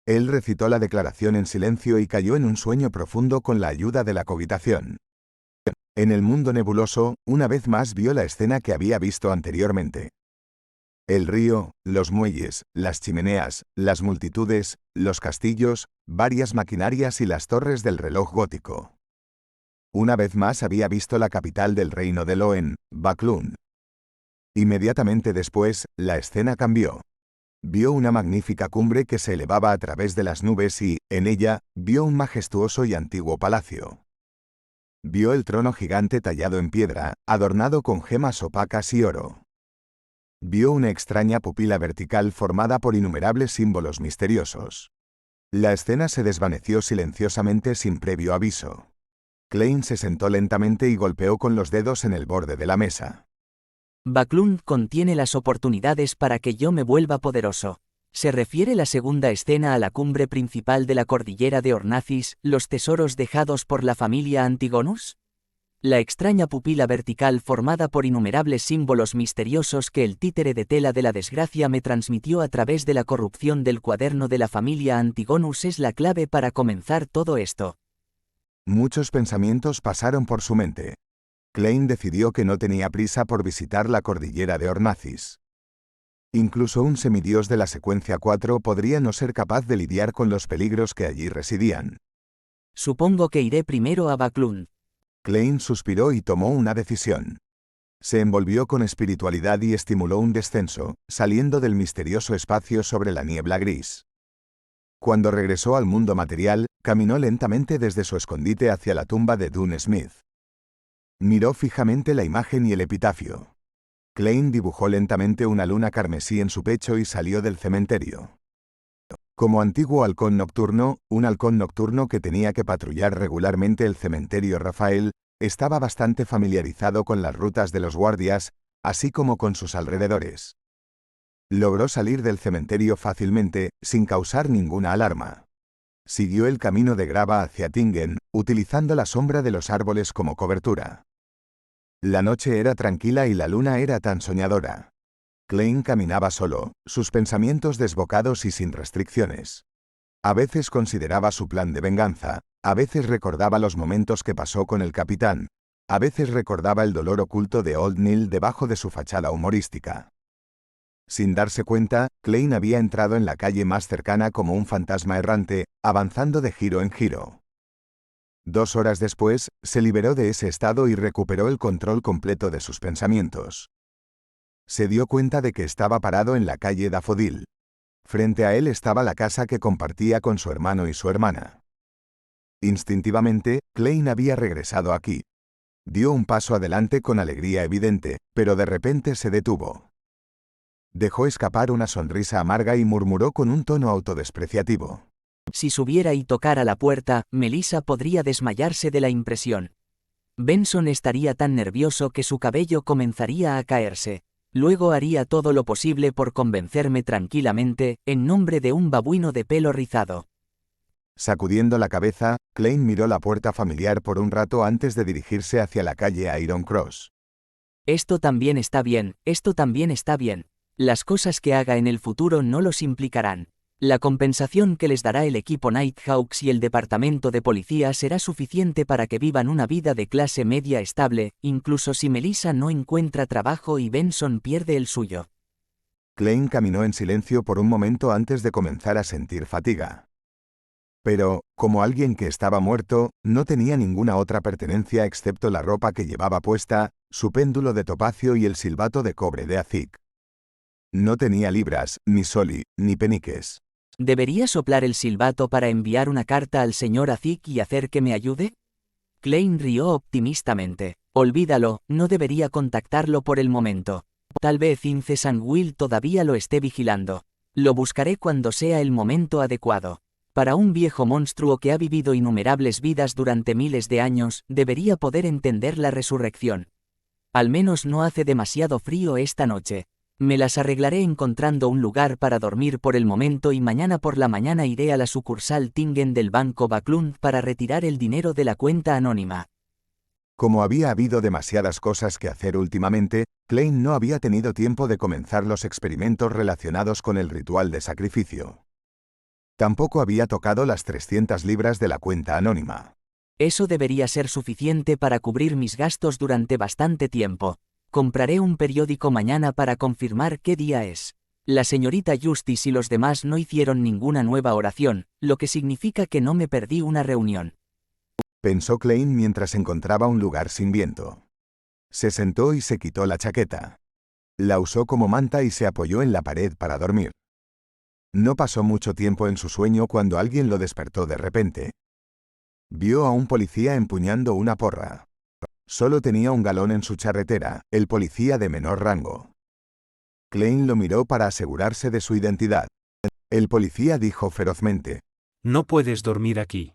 Él recitó la declaración en silencio y cayó en un sueño profundo con la ayuda de la cogitación. En el mundo nebuloso, una vez más vio la escena que había visto anteriormente. El río, los muelles, las chimeneas, las multitudes, los castillos, varias maquinarias y las torres del reloj gótico. Una vez más había visto la capital del reino de Loen, Baklund. Inmediatamente después, la escena cambió. Vio una magnífica cumbre que se elevaba a través de las nubes y, en ella, vio un majestuoso y antiguo palacio. Vio el trono gigante tallado en piedra, adornado con gemas opacas y oro. Vio una extraña pupila vertical formada por innumerables símbolos misteriosos. La escena se desvaneció silenciosamente sin previo aviso. Klein se sentó lentamente y golpeó con los dedos en el borde de la mesa. Baklund contiene las oportunidades para que yo me vuelva poderoso. ¿Se refiere la segunda escena a la cumbre principal de la cordillera de Ornacis, los tesoros dejados por la familia Antigonus? La extraña pupila vertical formada por innumerables símbolos misteriosos que el títere de tela de la desgracia me transmitió a través de la corrupción del cuaderno de la familia Antigonus es la clave para comenzar todo esto. Muchos pensamientos pasaron por su mente. Klein decidió que no tenía prisa por visitar la cordillera de Ornacis. Incluso un semidios de la secuencia 4 podría no ser capaz de lidiar con los peligros que allí residían. Supongo que iré primero a Baklund. Klein suspiró y tomó una decisión. Se envolvió con espiritualidad y estimuló un descenso, saliendo del misterioso espacio sobre la niebla gris. Cuando regresó al mundo material, caminó lentamente desde su escondite hacia la tumba de Dune Smith. Miró fijamente la imagen y el epitafio. Klein dibujó lentamente una luna carmesí en su pecho y salió del cementerio. Como antiguo halcón nocturno, un halcón nocturno que tenía que patrullar regularmente el cementerio Rafael, estaba bastante familiarizado con las rutas de los guardias, así como con sus alrededores. Logró salir del cementerio fácilmente, sin causar ninguna alarma. Siguió el camino de grava hacia Tingen, utilizando la sombra de los árboles como cobertura. La noche era tranquila y la luna era tan soñadora. Klein caminaba solo, sus pensamientos desbocados y sin restricciones. A veces consideraba su plan de venganza, a veces recordaba los momentos que pasó con el capitán, a veces recordaba el dolor oculto de Old Neil debajo de su fachada humorística. Sin darse cuenta, Klein había entrado en la calle más cercana como un fantasma errante, avanzando de giro en giro. 2 horas después, se liberó de ese estado y recuperó el control completo de sus pensamientos. Se dio cuenta de que estaba parado en la calle Dafodil. Frente a él estaba la casa que compartía con su hermano y su hermana. Instintivamente, Klein había regresado aquí. Dio un paso adelante con alegría evidente, pero de repente se detuvo. Dejó escapar una sonrisa amarga y murmuró con un tono autodespreciativo. Si subiera y tocara la puerta, Melissa podría desmayarse de la impresión. Benson estaría tan nervioso que su cabello comenzaría a caerse. Luego haría todo lo posible por convencerme tranquilamente, en nombre de un babuino de pelo rizado. Sacudiendo la cabeza, Klein miró la puerta familiar por un rato antes de dirigirse hacia la calle Iron Cross. Esto también está bien, esto también está bien. Las cosas que haga en el futuro no los implicarán. La compensación que les dará el equipo Nighthawks y el departamento de policía será suficiente para que vivan una vida de clase media estable, incluso si Melissa no encuentra trabajo y Benson pierde el suyo. Klein caminó en silencio por un momento antes de comenzar a sentir fatiga. Pero, como alguien que estaba muerto, no tenía ninguna otra pertenencia excepto la ropa que llevaba puesta, su péndulo de topacio y el silbato de cobre de Azik. No tenía libras, ni soli, ni peniques. ¿Debería soplar el silbato para enviar una carta al señor Azik y hacer que me ayude? Klein rió optimistamente. Olvídalo, no debería contactarlo por el momento. Tal vez Ince Sangwill todavía lo esté vigilando. Lo buscaré cuando sea el momento adecuado. Para un viejo monstruo que ha vivido innumerables vidas durante miles de años, debería poder entender la resurrección. Al menos no hace demasiado frío esta noche. Me las arreglaré encontrando un lugar para dormir por el momento y mañana por la mañana iré a la sucursal Tingen del Banco Backlund para retirar el dinero de la cuenta anónima. Como había habido demasiadas cosas que hacer últimamente, Klein no había tenido tiempo de comenzar los experimentos relacionados con el ritual de sacrificio. Tampoco había tocado las 300 libras de la cuenta anónima. Eso debería ser suficiente para cubrir mis gastos durante bastante tiempo. Compraré un periódico mañana para confirmar qué día es. La señorita Justice y los demás no hicieron ninguna nueva oración, lo que significa que no me perdí una reunión. Pensó Klein mientras encontraba un lugar sin viento. Se sentó y se quitó la chaqueta. La usó como manta y se apoyó en la pared para dormir. No pasó mucho tiempo en su sueño cuando alguien lo despertó de repente. Vio a un policía empuñando una porra. Solo tenía un galón en su charretera, el policía de menor rango. Klein lo miró para asegurarse de su identidad. El policía dijo ferozmente: No puedes dormir aquí.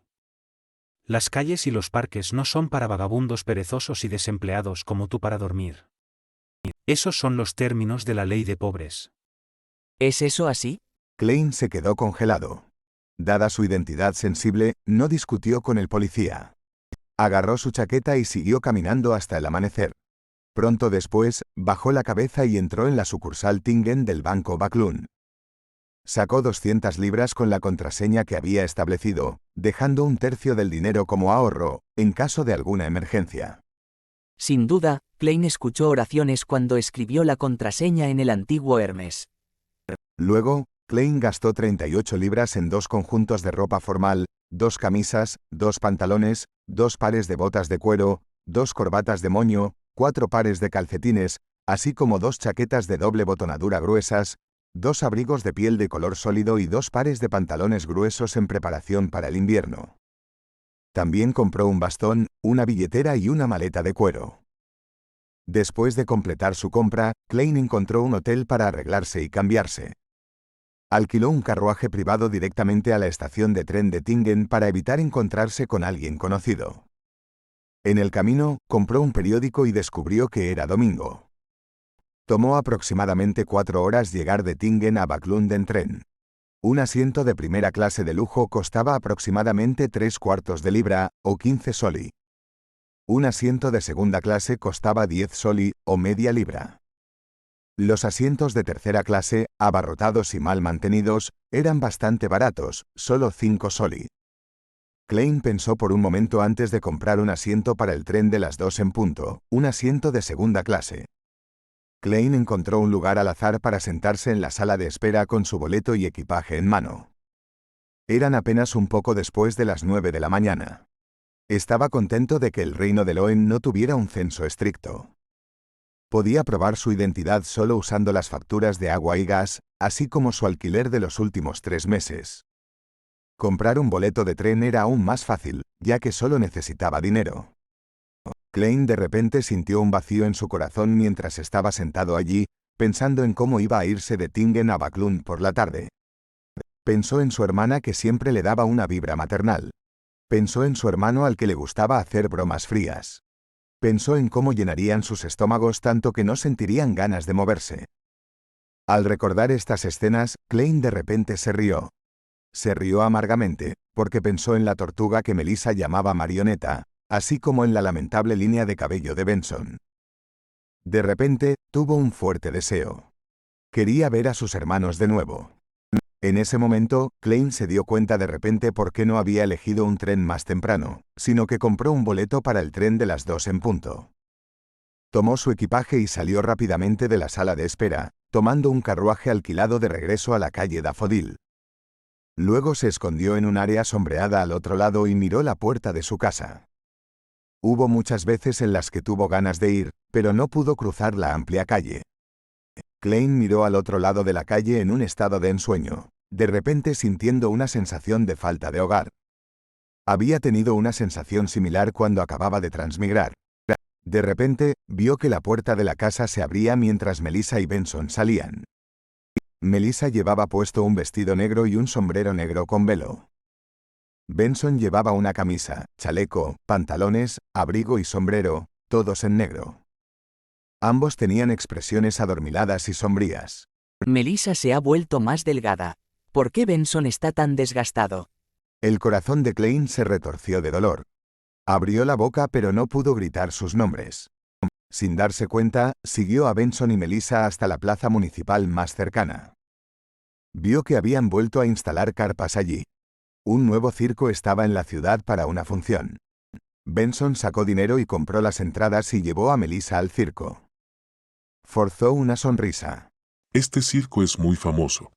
Las calles y los parques no son para vagabundos perezosos y desempleados como tú para dormir. Esos son los términos de la ley de pobres. ¿Es eso así? Klein se quedó congelado. Dada su identidad sensible, no discutió con el policía. Agarró su chaqueta y siguió caminando hasta el amanecer. Pronto después, bajó la cabeza y entró en la sucursal Tingen del Banco Backlund. Sacó 200 libras con la contraseña que había establecido, dejando un tercio del dinero como ahorro, en caso de alguna emergencia. Sin duda, Klein escuchó oraciones cuando escribió la contraseña en el antiguo Hermes. Luego, Klein gastó 38 libras en 2 conjuntos de ropa formal, 2 camisas, 2 pantalones, 2 pares de botas de cuero, 2 corbatas de moño, 4 pares de calcetines, así como 2 chaquetas de doble botonadura gruesas, 2 abrigos de piel de color sólido y 2 pares de pantalones gruesos en preparación para el invierno. También compró un bastón, una billetera y una maleta de cuero. Después de completar su compra, Klein encontró un hotel para arreglarse y cambiarse. Alquiló un carruaje privado directamente a la estación de tren de Tingen para evitar encontrarse con alguien conocido. En el camino, compró un periódico y descubrió que era domingo. Tomó aproximadamente 4 horas llegar de Tingen a Backlund en tren. Un asiento de primera clase de lujo costaba aproximadamente 3/4 de libra, o 15 soli. Un asiento de segunda clase costaba 10 soli, o media libra. Los asientos de tercera clase, abarrotados y mal mantenidos, eran bastante baratos, solo 5 soli. Klein pensó por un momento antes de comprar un asiento para el tren de las 2 en punto, un asiento de segunda clase. Klein encontró un lugar al azar para sentarse en la sala de espera con su boleto y equipaje en mano. Eran apenas un poco después de las 9 de la mañana. Estaba contento de que el reino de Loen no tuviera un censo estricto. Podía probar su identidad solo usando las facturas de agua y gas, así como su alquiler de los últimos 3 meses. Comprar un boleto de tren era aún más fácil, ya que solo necesitaba dinero. Klein de repente sintió un vacío en su corazón mientras estaba sentado allí, pensando en cómo iba a irse de Tingen a Backlund por la tarde. Pensó en su hermana que siempre le daba una vibra maternal. Pensó en su hermano al que le gustaba hacer bromas frías. Pensó en cómo llenarían sus estómagos tanto que no sentirían ganas de moverse. Al recordar estas escenas, Klein de repente se rió. Se rió amargamente, porque pensó en la tortuga que Melissa llamaba Marioneta, así como en la lamentable línea de cabello de Benson. De repente, tuvo un fuerte deseo. Quería ver a sus hermanos de nuevo. En ese momento, Klein se dio cuenta de repente por qué no había elegido un tren más temprano, sino que compró un boleto para el tren de las 2 en punto. Tomó su equipaje y salió rápidamente de la sala de espera, tomando un carruaje alquilado de regreso a la calle Daffodil. Luego se escondió en un área sombreada al otro lado y miró la puerta de su casa. Hubo muchas veces en las que tuvo ganas de ir, pero no pudo cruzar la amplia calle. Klein miró al otro lado de la calle en un estado de ensueño, de repente sintiendo una sensación de falta de hogar. Había tenido una sensación similar cuando acababa de transmigrar. De repente, vio que la puerta de la casa se abría mientras Melissa y Benson salían. Melissa llevaba puesto un vestido negro y un sombrero negro con velo. Benson llevaba una camisa, chaleco, pantalones, abrigo y sombrero, todos en negro. Ambos tenían expresiones adormiladas y sombrías. Melissa se ha vuelto más delgada. ¿Por qué Benson está tan desgastado? El corazón de Klein se retorció de dolor. Abrió la boca pero no pudo gritar sus nombres. Sin darse cuenta, siguió a Benson y Melissa hasta la plaza municipal más cercana. Vio que habían vuelto a instalar carpas allí. Un nuevo circo estaba en la ciudad para una función. Benson sacó dinero y compró las entradas y llevó a Melissa al circo. Forzó una sonrisa. Este circo es muy famoso.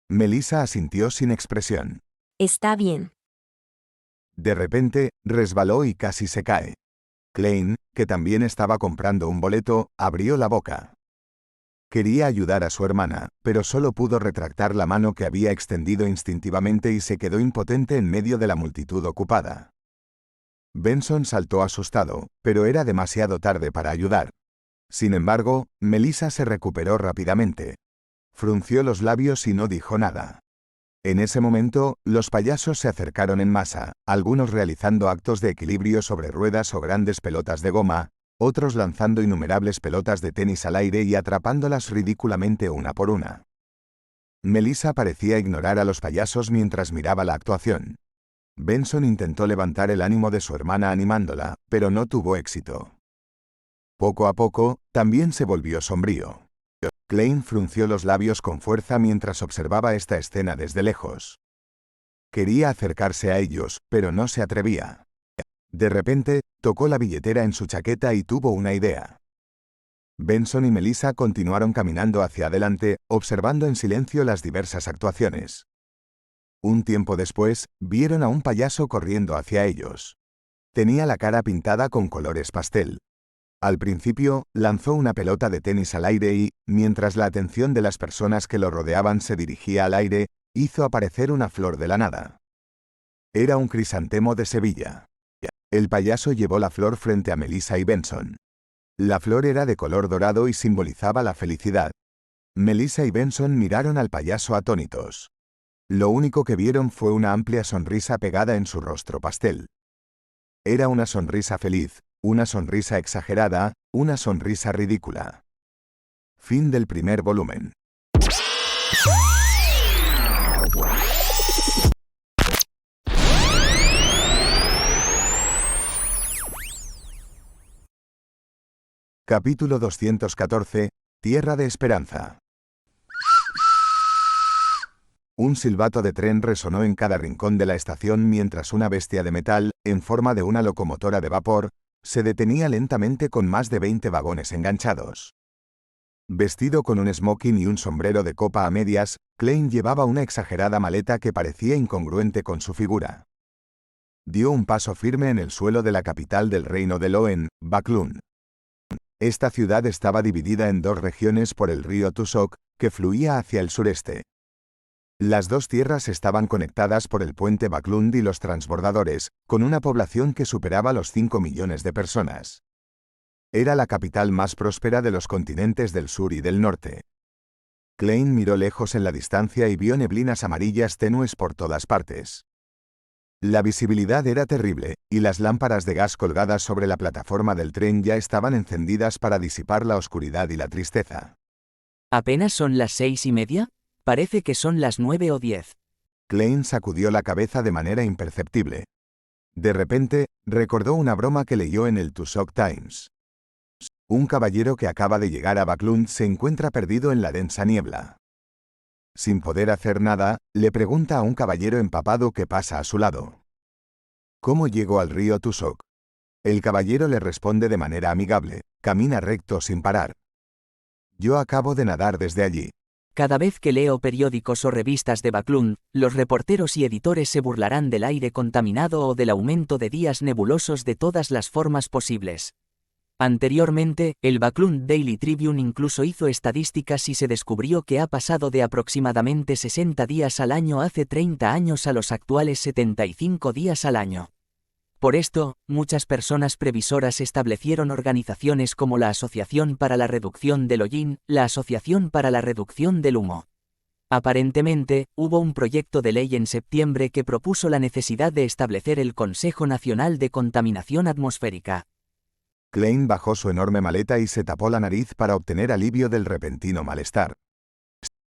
Melissa asintió sin expresión. Está bien. De repente, resbaló y casi se cae. Klein, que también estaba comprando un boleto, abrió la boca. Quería ayudar a su hermana, pero solo pudo retractar la mano que había extendido instintivamente y se quedó impotente en medio de la multitud ocupada. Benson saltó asustado, pero era demasiado tarde para ayudar. Sin embargo, Melissa se recuperó rápidamente. Frunció los labios y no dijo nada. En ese momento, los payasos se acercaron en masa, algunos realizando actos de equilibrio sobre ruedas o grandes pelotas de goma, otros lanzando innumerables pelotas de tenis al aire y atrapándolas ridículamente una por una. Melissa parecía ignorar a los payasos mientras miraba la actuación. Benson intentó levantar el ánimo de su hermana animándola, pero no tuvo éxito. Poco a poco, también se volvió sombrío. Klein frunció los labios con fuerza mientras observaba esta escena desde lejos. Quería acercarse a ellos, pero no se atrevía. De repente, tocó la billetera en su chaqueta y tuvo una idea. Benson y Melissa continuaron caminando hacia adelante, observando en silencio las diversas actuaciones. Un tiempo después, vieron a un payaso corriendo hacia ellos. Tenía la cara pintada con colores pastel. Al principio, lanzó una pelota de tenis al aire y, mientras la atención de las personas que lo rodeaban se dirigía al aire, hizo aparecer una flor de la nada. Era un crisantemo de Sevilla. El payaso llevó la flor frente a Melissa y Benson. La flor era de color dorado y simbolizaba la felicidad. Melissa y Benson miraron al payaso atónitos. Lo único que vieron fue una amplia sonrisa pegada en su rostro pastel. Era una sonrisa feliz, una sonrisa exagerada, una sonrisa ridícula. Fin del primer volumen. Capítulo 214. Tierra de Esperanza. Un silbato de tren resonó en cada rincón de la estación mientras una bestia de metal, en forma de una locomotora de vapor, se detenía lentamente con más de 20 vagones enganchados. Vestido con un smoking y un sombrero de copa a medias, Klein llevaba una exagerada maleta que parecía incongruente con su figura. Dio un paso firme en el suelo de la capital del reino de Loen, Baclún. Esta ciudad estaba dividida en dos regiones por el río Tusok, que fluía hacia el sureste. Las dos tierras estaban conectadas por el puente Baclund y los transbordadores, con una población que superaba los 5 millones de personas. Era la capital más próspera de los continentes del sur y del norte. Klein miró lejos en la distancia y vio neblinas amarillas tenues por todas partes. La visibilidad era terrible, y las lámparas de gas colgadas sobre la plataforma del tren ya estaban encendidas para disipar la oscuridad y la tristeza. ¿Apenas son las 6:30? Parece que son las 9 o 10. Klein sacudió la cabeza de manera imperceptible. De repente, recordó una broma que leyó en el Tusok Times. Un caballero que acaba de llegar a Baclund se encuentra perdido en la densa niebla. Sin poder hacer nada, le pregunta a un caballero empapado que pasa a su lado. ¿Cómo llego al río Tusok? El caballero le responde de manera amigable, camina recto sin parar. Yo acabo de nadar desde allí. Cada vez que leo periódicos o revistas de Backlund, los reporteros y editores se burlarán del aire contaminado o del aumento de días nebulosos de todas las formas posibles. Anteriormente, el Backlund Daily Tribune incluso hizo estadísticas y se descubrió que ha pasado de aproximadamente 60 días al año hace 30 años a los actuales 75 días al año. Por esto, muchas personas previsoras establecieron organizaciones como la Asociación para la Reducción del Hollín, la Asociación para la Reducción del Humo. Aparentemente, hubo un proyecto de ley en septiembre que propuso la necesidad de establecer el Consejo Nacional de Contaminación Atmosférica. Klein bajó su enorme maleta y se tapó la nariz para obtener alivio del repentino malestar.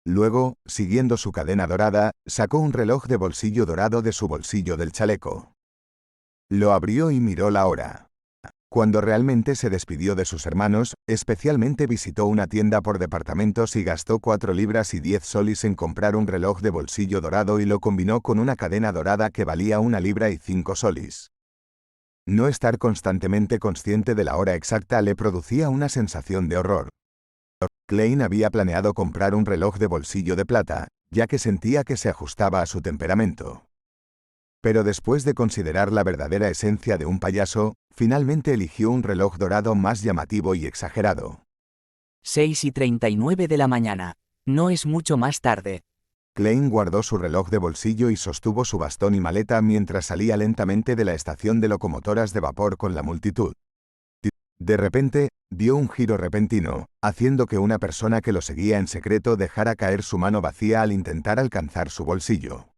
Luego, siguiendo su cadena dorada, sacó un reloj de bolsillo dorado de su bolsillo del chaleco. Lo abrió y miró la hora. Cuando realmente se despidió de sus hermanos, especialmente visitó una tienda por departamentos y gastó 4 libras y 10 solis en comprar un reloj de bolsillo dorado y lo combinó con una cadena dorada que valía 1 libra y 5 solis. No estar constantemente consciente de la hora exacta le producía una sensación de horror. Klein había planeado comprar un reloj de bolsillo de plata, ya que sentía que se ajustaba a su temperamento. Pero después de considerar la verdadera esencia de un payaso, finalmente eligió un reloj dorado más llamativo y exagerado. 6:39 de la mañana. No es mucho más tarde. Klein guardó su reloj de bolsillo y sostuvo su bastón y maleta mientras salía lentamente de la estación de locomotoras de vapor con la multitud. De repente, dio un giro repentino, haciendo que una persona que lo seguía en secreto dejara caer su mano vacía al intentar alcanzar su bolsillo.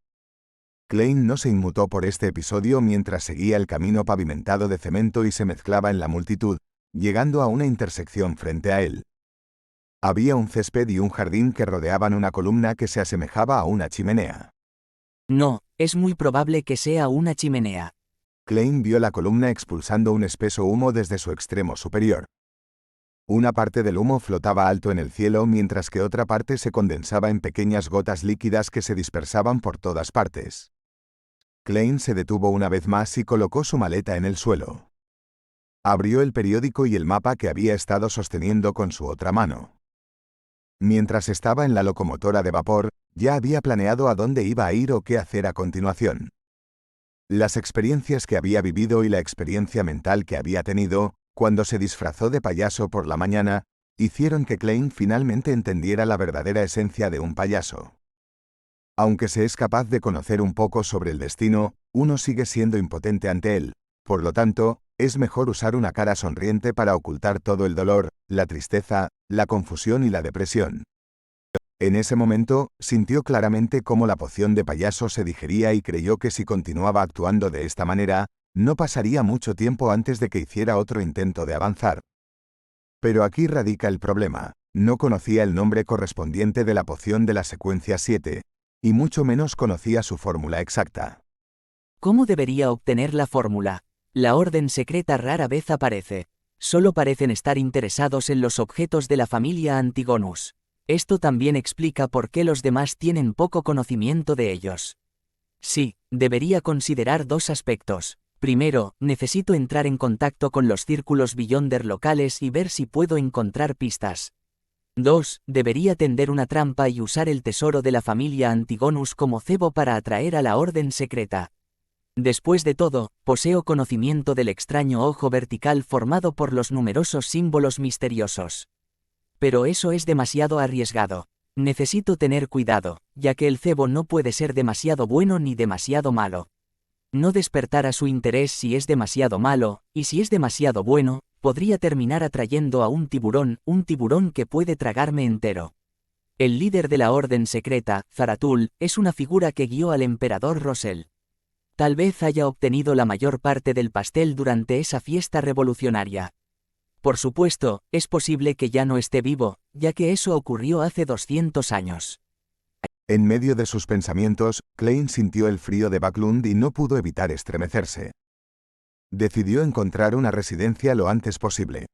Klein no se inmutó por este episodio mientras seguía el camino pavimentado de cemento y se mezclaba en la multitud, llegando a una intersección frente a él. Había un césped y un jardín que rodeaban una columna que se asemejaba a una chimenea. No, es muy probable que sea una chimenea. Klein vio la columna expulsando un espeso humo desde su extremo superior. Una parte del humo flotaba alto en el cielo mientras que otra parte se condensaba en pequeñas gotas líquidas que se dispersaban por todas partes. Klein se detuvo una vez más y colocó su maleta en el suelo. Abrió el periódico y el mapa que había estado sosteniendo con su otra mano. Mientras estaba en la locomotora de vapor, ya había planeado a dónde iba a ir o qué hacer a continuación. Las experiencias que había vivido y la experiencia mental que había tenido, cuando se disfrazó de payaso por la mañana, hicieron que Klein finalmente entendiera la verdadera esencia de un payaso. Aunque se es capaz de conocer un poco sobre el destino, uno sigue siendo impotente ante él. Por lo tanto, es mejor usar una cara sonriente para ocultar todo el dolor, la tristeza, la confusión y la depresión. En ese momento, sintió claramente cómo la poción de payaso se digería y creyó que si continuaba actuando de esta manera, no pasaría mucho tiempo antes de que hiciera otro intento de avanzar. Pero aquí radica el problema. No conocía el nombre correspondiente de la poción de la secuencia 7, y mucho menos conocía su fórmula exacta. ¿Cómo debería obtener la fórmula? La orden secreta rara vez aparece. Solo parecen estar interesados en los objetos de la familia Antigonus. Esto también explica por qué los demás tienen poco conocimiento de ellos. Sí, debería considerar 2 aspectos. Primero, necesito entrar en contacto con los círculos Beyonder locales y ver si puedo encontrar pistas. 2. Debería tender una trampa y usar el tesoro de la familia Antigonus como cebo para atraer a la orden secreta. Después de todo, poseo conocimiento del extraño ojo vertical formado por los numerosos símbolos misteriosos. Pero eso es demasiado arriesgado. Necesito tener cuidado, ya que el cebo no puede ser demasiado bueno ni demasiado malo. No despertará su interés si es demasiado malo, y si es demasiado bueno, podría terminar atrayendo a un tiburón que puede tragarme entero. El líder de la orden secreta, Zaratul, es una figura que guió al emperador Rosell. Tal vez haya obtenido la mayor parte del pastel durante esa fiesta revolucionaria. Por supuesto, es posible que ya no esté vivo, ya que eso ocurrió hace 200 años. En medio de sus pensamientos, Klein sintió el frío de Backlund y no pudo evitar estremecerse. Decidió encontrar una residencia lo antes posible.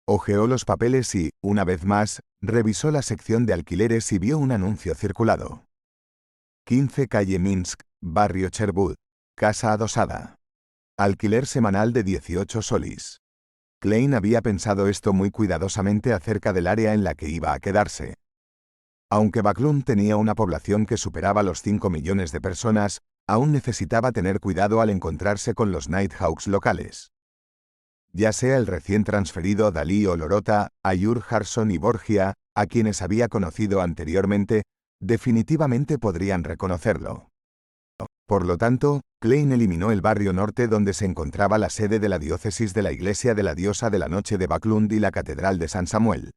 Hojeó los papeles y, una vez más, revisó la sección de alquileres y vio un anuncio circulado. 15 calle Minsk, barrio Cherbourg. Casa adosada. Alquiler semanal de 18 solis. Klein había pensado esto muy cuidadosamente acerca del área en la que iba a quedarse. Aunque Backlund tenía una población que superaba los 5 millones de personas, aún necesitaba tener cuidado al encontrarse con los Nighthawks locales. Ya sea el recién transferido Dalí o Lorota, Ayur, Harson y Borgia, a quienes había conocido anteriormente, definitivamente podrían reconocerlo. Por lo tanto, Klein eliminó el barrio norte donde se encontraba la sede de la diócesis de la Iglesia de la Diosa de la Noche de Backlund y la Catedral de San Samuel.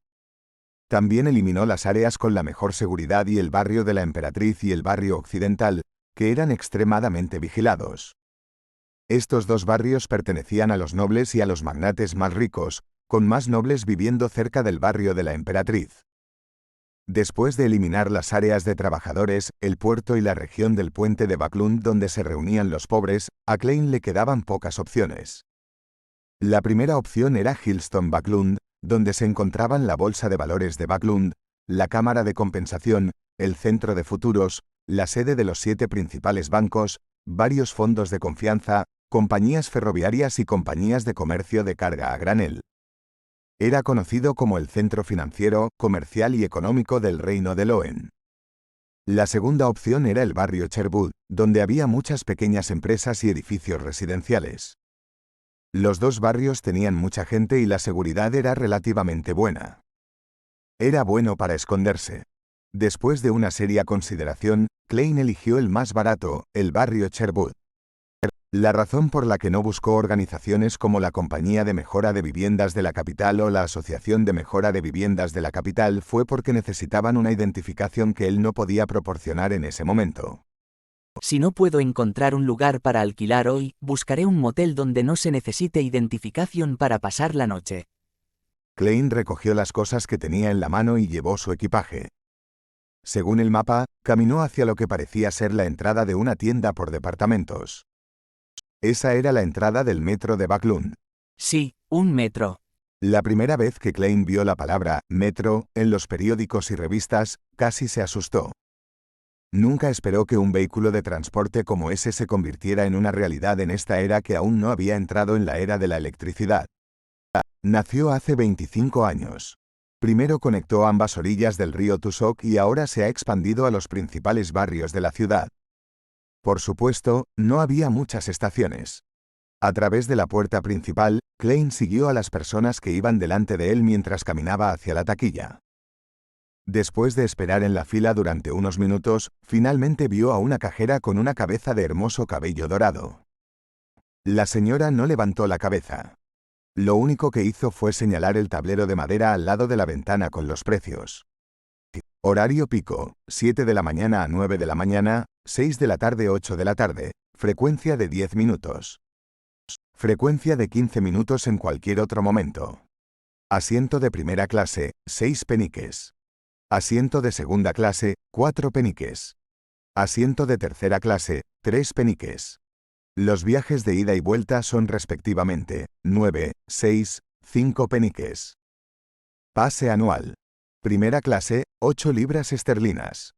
También eliminó las áreas con la mejor seguridad y el barrio de la Emperatriz y el barrio occidental, que eran extremadamente vigilados. Estos dos barrios pertenecían a los nobles y a los magnates más ricos, con más nobles viviendo cerca del barrio de la Emperatriz. Después de eliminar las áreas de trabajadores, el puerto y la región del puente de Backlund donde se reunían los pobres, a Klein le quedaban pocas opciones. La primera opción era Hillstone Backlund, donde se encontraban la Bolsa de Valores de Backlund, la Cámara de Compensación, el Centro de Futuros, la sede de los 7 principales bancos, varios fondos de confianza, compañías ferroviarias y compañías de comercio de carga a granel. Era conocido como el centro financiero, comercial y económico del reino de Loen. La segunda opción era el barrio Sherwood, donde había muchas pequeñas empresas y edificios residenciales. Los dos barrios tenían mucha gente y la seguridad era relativamente buena. Era bueno para esconderse. Después de una seria consideración, Klein eligió el más barato, el barrio Sherwood. La razón por la que no buscó organizaciones como la Compañía de Mejora de Viviendas de la Capital o la Asociación de Mejora de Viviendas de la Capital fue porque necesitaban una identificación que él no podía proporcionar en ese momento. Si no puedo encontrar un lugar para alquilar hoy, buscaré un motel donde no se necesite identificación para pasar la noche. Klein recogió las cosas que tenía en la mano y llevó su equipaje. Según el mapa, caminó hacia lo que parecía ser la entrada de una tienda por departamentos. Esa era la entrada del metro de Backlund. Sí, un metro. La primera vez que Klein vio la palabra metro en los periódicos y revistas, casi se asustó. Nunca esperó que un vehículo de transporte como ese se convirtiera en una realidad en esta era que aún no había entrado en la era de la electricidad. Nació hace 25 años. Primero conectó ambas orillas del río Tusok y ahora se ha expandido a los principales barrios de la ciudad. Por supuesto, no había muchas estaciones. A través de la puerta principal, Klein siguió a las personas que iban delante de él mientras caminaba hacia la taquilla. Después de esperar en la fila durante unos minutos, finalmente vio a una cajera con una cabeza de hermoso cabello dorado. La señora no levantó la cabeza. Lo único que hizo fue señalar el tablero de madera al lado de la ventana con los precios. Horario pico, 7 de la mañana a 9 de la mañana, 6 de la tarde 8 de la tarde, frecuencia de 10 minutos. Frecuencia de 15 minutos en cualquier otro momento. Asiento de primera clase, 6 peniques. Asiento de segunda clase, 4 peniques. Asiento de tercera clase, 3 peniques. Los viajes de ida y vuelta son respectivamente 9, 6, 5 peniques. Pase anual. Primera clase, 8 libras esterlinas.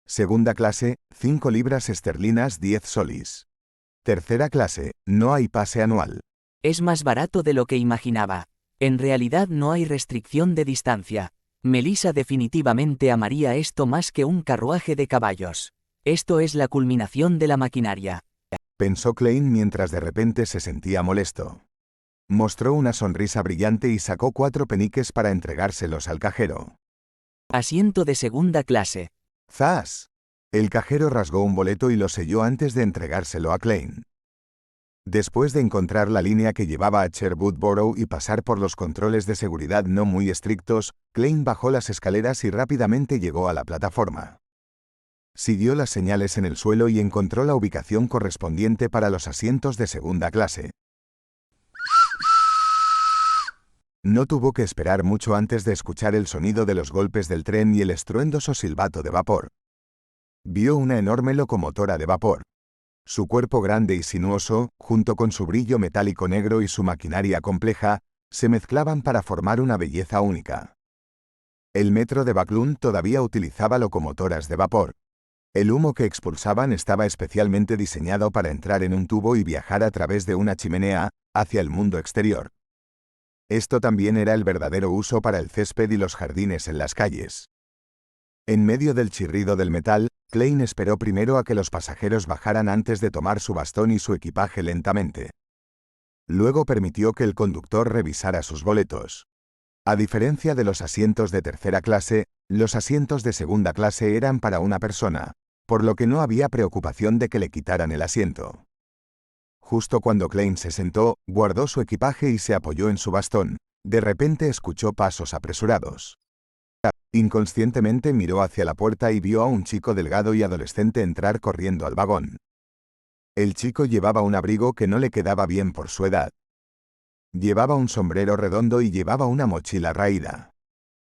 Segunda clase, 5 libras esterlinas 10 solis. Tercera clase, no hay pase anual. Es más barato de lo que imaginaba. En realidad no hay restricción de distancia. Melissa definitivamente amaría esto más que un carruaje de caballos. Esto es la culminación de la maquinaria. Pensó Klein mientras de repente se sentía molesto. Mostró una sonrisa brillante y sacó 4 peniques para entregárselos al cajero. Asiento de segunda clase. ¡Zas! El cajero rasgó un boleto y lo selló antes de entregárselo a Klein. Después de encontrar la línea que llevaba a Sherwood Borough y pasar por los controles de seguridad no muy estrictos, Klein bajó las escaleras y rápidamente llegó a la plataforma. Siguió las señales en el suelo y encontró la ubicación correspondiente para los asientos de segunda clase. No tuvo que esperar mucho antes de escuchar el sonido de los golpes del tren y el estruendoso silbato de vapor. Vio una enorme locomotora de vapor. Su cuerpo grande y sinuoso, junto con su brillo metálico negro y su maquinaria compleja, se mezclaban para formar una belleza única. El metro de Backlund todavía utilizaba locomotoras de vapor. El humo que expulsaban estaba especialmente diseñado para entrar en un tubo y viajar a través de una chimenea, hacia el mundo exterior. Esto también era el verdadero uso para el césped y los jardines en las calles. En medio del chirrido del metal, Klein esperó primero a que los pasajeros bajaran antes de tomar su bastón y su equipaje lentamente. Luego permitió que el conductor revisara sus boletos. A diferencia de los asientos de tercera clase, los asientos de segunda clase eran para una persona, por lo que no había preocupación de que le quitaran el asiento. Justo cuando Klein se sentó, guardó su equipaje y se apoyó en su bastón. De repente escuchó pasos apresurados. Inconscientemente miró hacia la puerta y vio a un chico delgado y adolescente entrar corriendo al vagón. El chico llevaba un abrigo que no le quedaba bien por su edad. Llevaba un sombrero redondo y llevaba una mochila raída.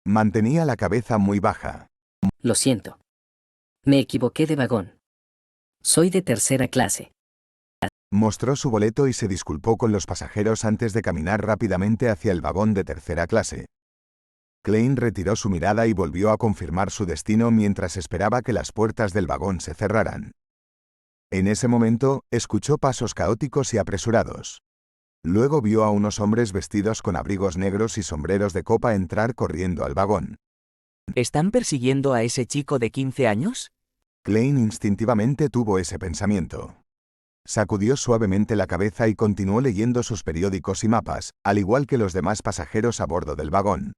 Mantenía la cabeza muy baja. Lo siento. Me equivoqué de vagón. Soy de tercera clase. Mostró su boleto y se disculpó con los pasajeros antes de caminar rápidamente hacia el vagón de tercera clase. Klein retiró su mirada y volvió a confirmar su destino mientras esperaba que las puertas del vagón se cerraran. En ese momento, escuchó pasos caóticos y apresurados. Luego vio a unos hombres vestidos con abrigos negros y sombreros de copa entrar corriendo al vagón. ¿Están persiguiendo a ese chico de 15 años? Klein instintivamente tuvo ese pensamiento. Sacudió suavemente la cabeza y continuó leyendo sus periódicos y mapas, al igual que los demás pasajeros a bordo del vagón.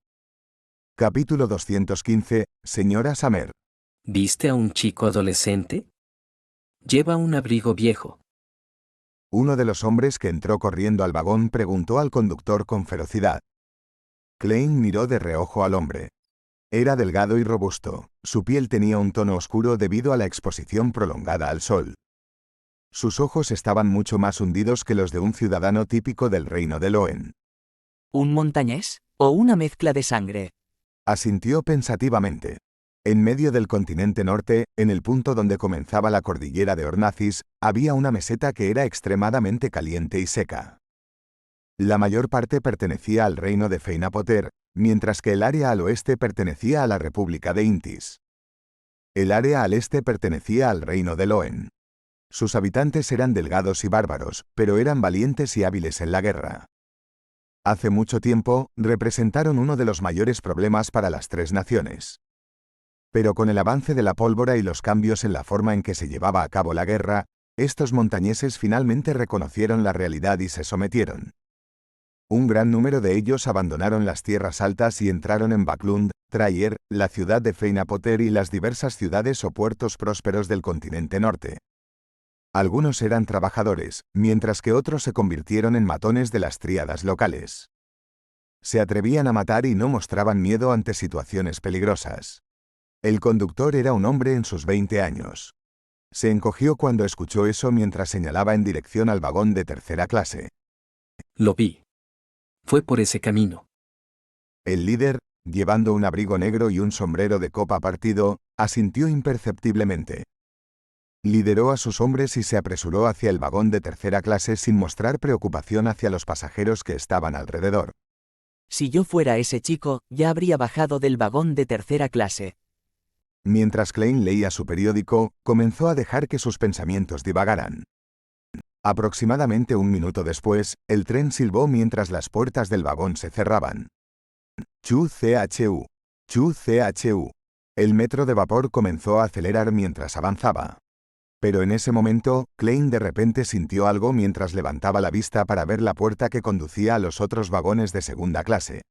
Capítulo 215, Señora Summer. ¿Viste a un chico adolescente? Lleva un abrigo viejo. Uno de los hombres que entró corriendo al vagón preguntó al conductor con ferocidad. Klein miró de reojo al hombre. Era delgado y robusto, su piel tenía un tono oscuro debido a la exposición prolongada al sol. Sus ojos estaban mucho más hundidos que los de un ciudadano típico del reino de Loen. ¿Un montañés? ¿O una mezcla de sangre? Asintió pensativamente. En medio del continente norte, en el punto donde comenzaba la cordillera de Hornacis, había una meseta que era extremadamente caliente y seca. La mayor parte pertenecía al reino de Feinapoter, mientras que el área al oeste pertenecía a la República de Intis. El área al este pertenecía al reino de Loen. Sus habitantes eran delgados y bárbaros, pero eran valientes y hábiles en la guerra. Hace mucho tiempo, representaron uno de los mayores problemas para las tres naciones. Pero con el avance de la pólvora y los cambios en la forma en que se llevaba a cabo la guerra, estos montañeses finalmente reconocieron la realidad y se sometieron. Un gran número de ellos abandonaron las tierras altas y entraron en Backlund, Trayer, la ciudad de Feinapoter y las diversas ciudades o puertos prósperos del continente norte. Algunos eran trabajadores, mientras que otros se convirtieron en matones de las tríadas locales. Se atrevían a matar y no mostraban miedo ante situaciones peligrosas. El conductor era un hombre en sus 20 años. Se encogió cuando escuchó eso mientras señalaba en dirección al vagón de tercera clase. Lo vi. Fue por ese camino. El líder, llevando un abrigo negro y un sombrero de copa partido, asintió imperceptiblemente. Lideró a sus hombres y se apresuró hacia el vagón de tercera clase sin mostrar preocupación hacia los pasajeros que estaban alrededor. Si yo fuera ese chico, ya habría bajado del vagón de tercera clase. Mientras Klein leía su periódico, comenzó a dejar que sus pensamientos divagaran. Aproximadamente un minuto después, el tren silbó mientras las puertas del vagón se cerraban. Chu-chu, chu-chu. El metro de vapor comenzó a acelerar mientras avanzaba. Pero en ese momento, Klein de repente sintió algo mientras levantaba la vista para ver la puerta que conducía a los otros vagones de segunda clase.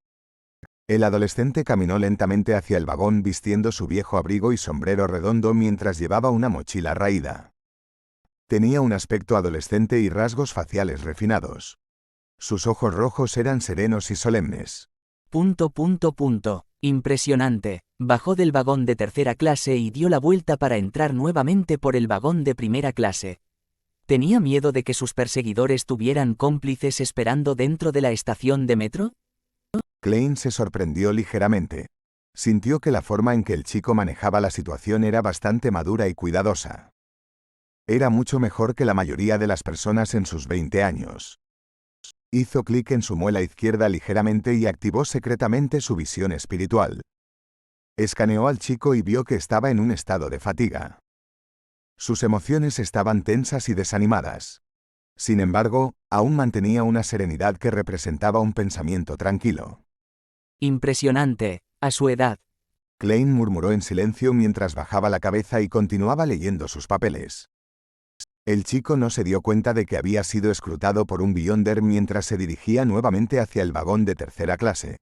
El adolescente caminó lentamente hacia el vagón vistiendo su viejo abrigo y sombrero redondo mientras llevaba una mochila raída. Tenía un aspecto adolescente y rasgos faciales refinados. Sus ojos rojos eran serenos y solemnes. Impresionante. Bajó del vagón de tercera clase y dio la vuelta para entrar nuevamente por el vagón de primera clase. ¿Tenía miedo de que sus perseguidores tuvieran cómplices esperando dentro de la estación de metro? Klein se sorprendió ligeramente. Sintió que la forma en que el chico manejaba la situación era bastante madura y cuidadosa. Era mucho mejor que la mayoría de las personas en sus 20 años. Hizo clic en su muela izquierda ligeramente y activó secretamente su visión espiritual. Escaneó al chico y vio que estaba en un estado de fatiga. Sus emociones estaban tensas y desanimadas. Sin embargo, aún mantenía una serenidad que representaba un pensamiento tranquilo. Impresionante, a su edad. Klein murmuró en silencio mientras bajaba la cabeza y continuaba leyendo sus papeles. El chico no se dio cuenta de que había sido escrutado por un Beyonder mientras se dirigía nuevamente hacia el vagón de tercera clase.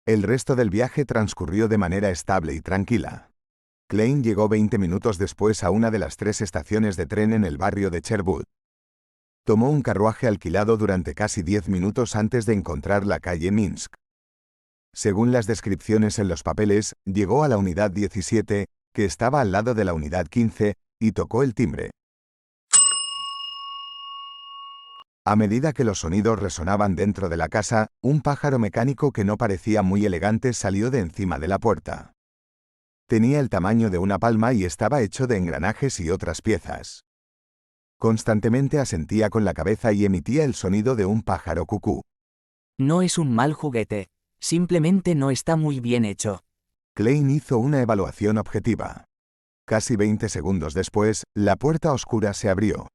El resto del viaje transcurrió de manera estable y tranquila. Klein llegó 20 minutos después a una de las 3 estaciones de tren en el barrio de Sherwood. Tomó un carruaje alquilado durante casi 10 minutos antes de encontrar la calle Minsk. Según las descripciones en los papeles, llegó a la unidad 17, que estaba al lado de la unidad 15, y tocó el timbre. A medida que los sonidos resonaban dentro de la casa, un pájaro mecánico que no parecía muy elegante salió de encima de la puerta. Tenía el tamaño de una palma y estaba hecho de engranajes y otras piezas. Constantemente asentía con la cabeza y emitía el sonido de un pájaro cucú. No es un mal juguete. Simplemente no está muy bien hecho. Klein hizo una evaluación objetiva. Casi 20 segundos después, la puerta oscura se abrió.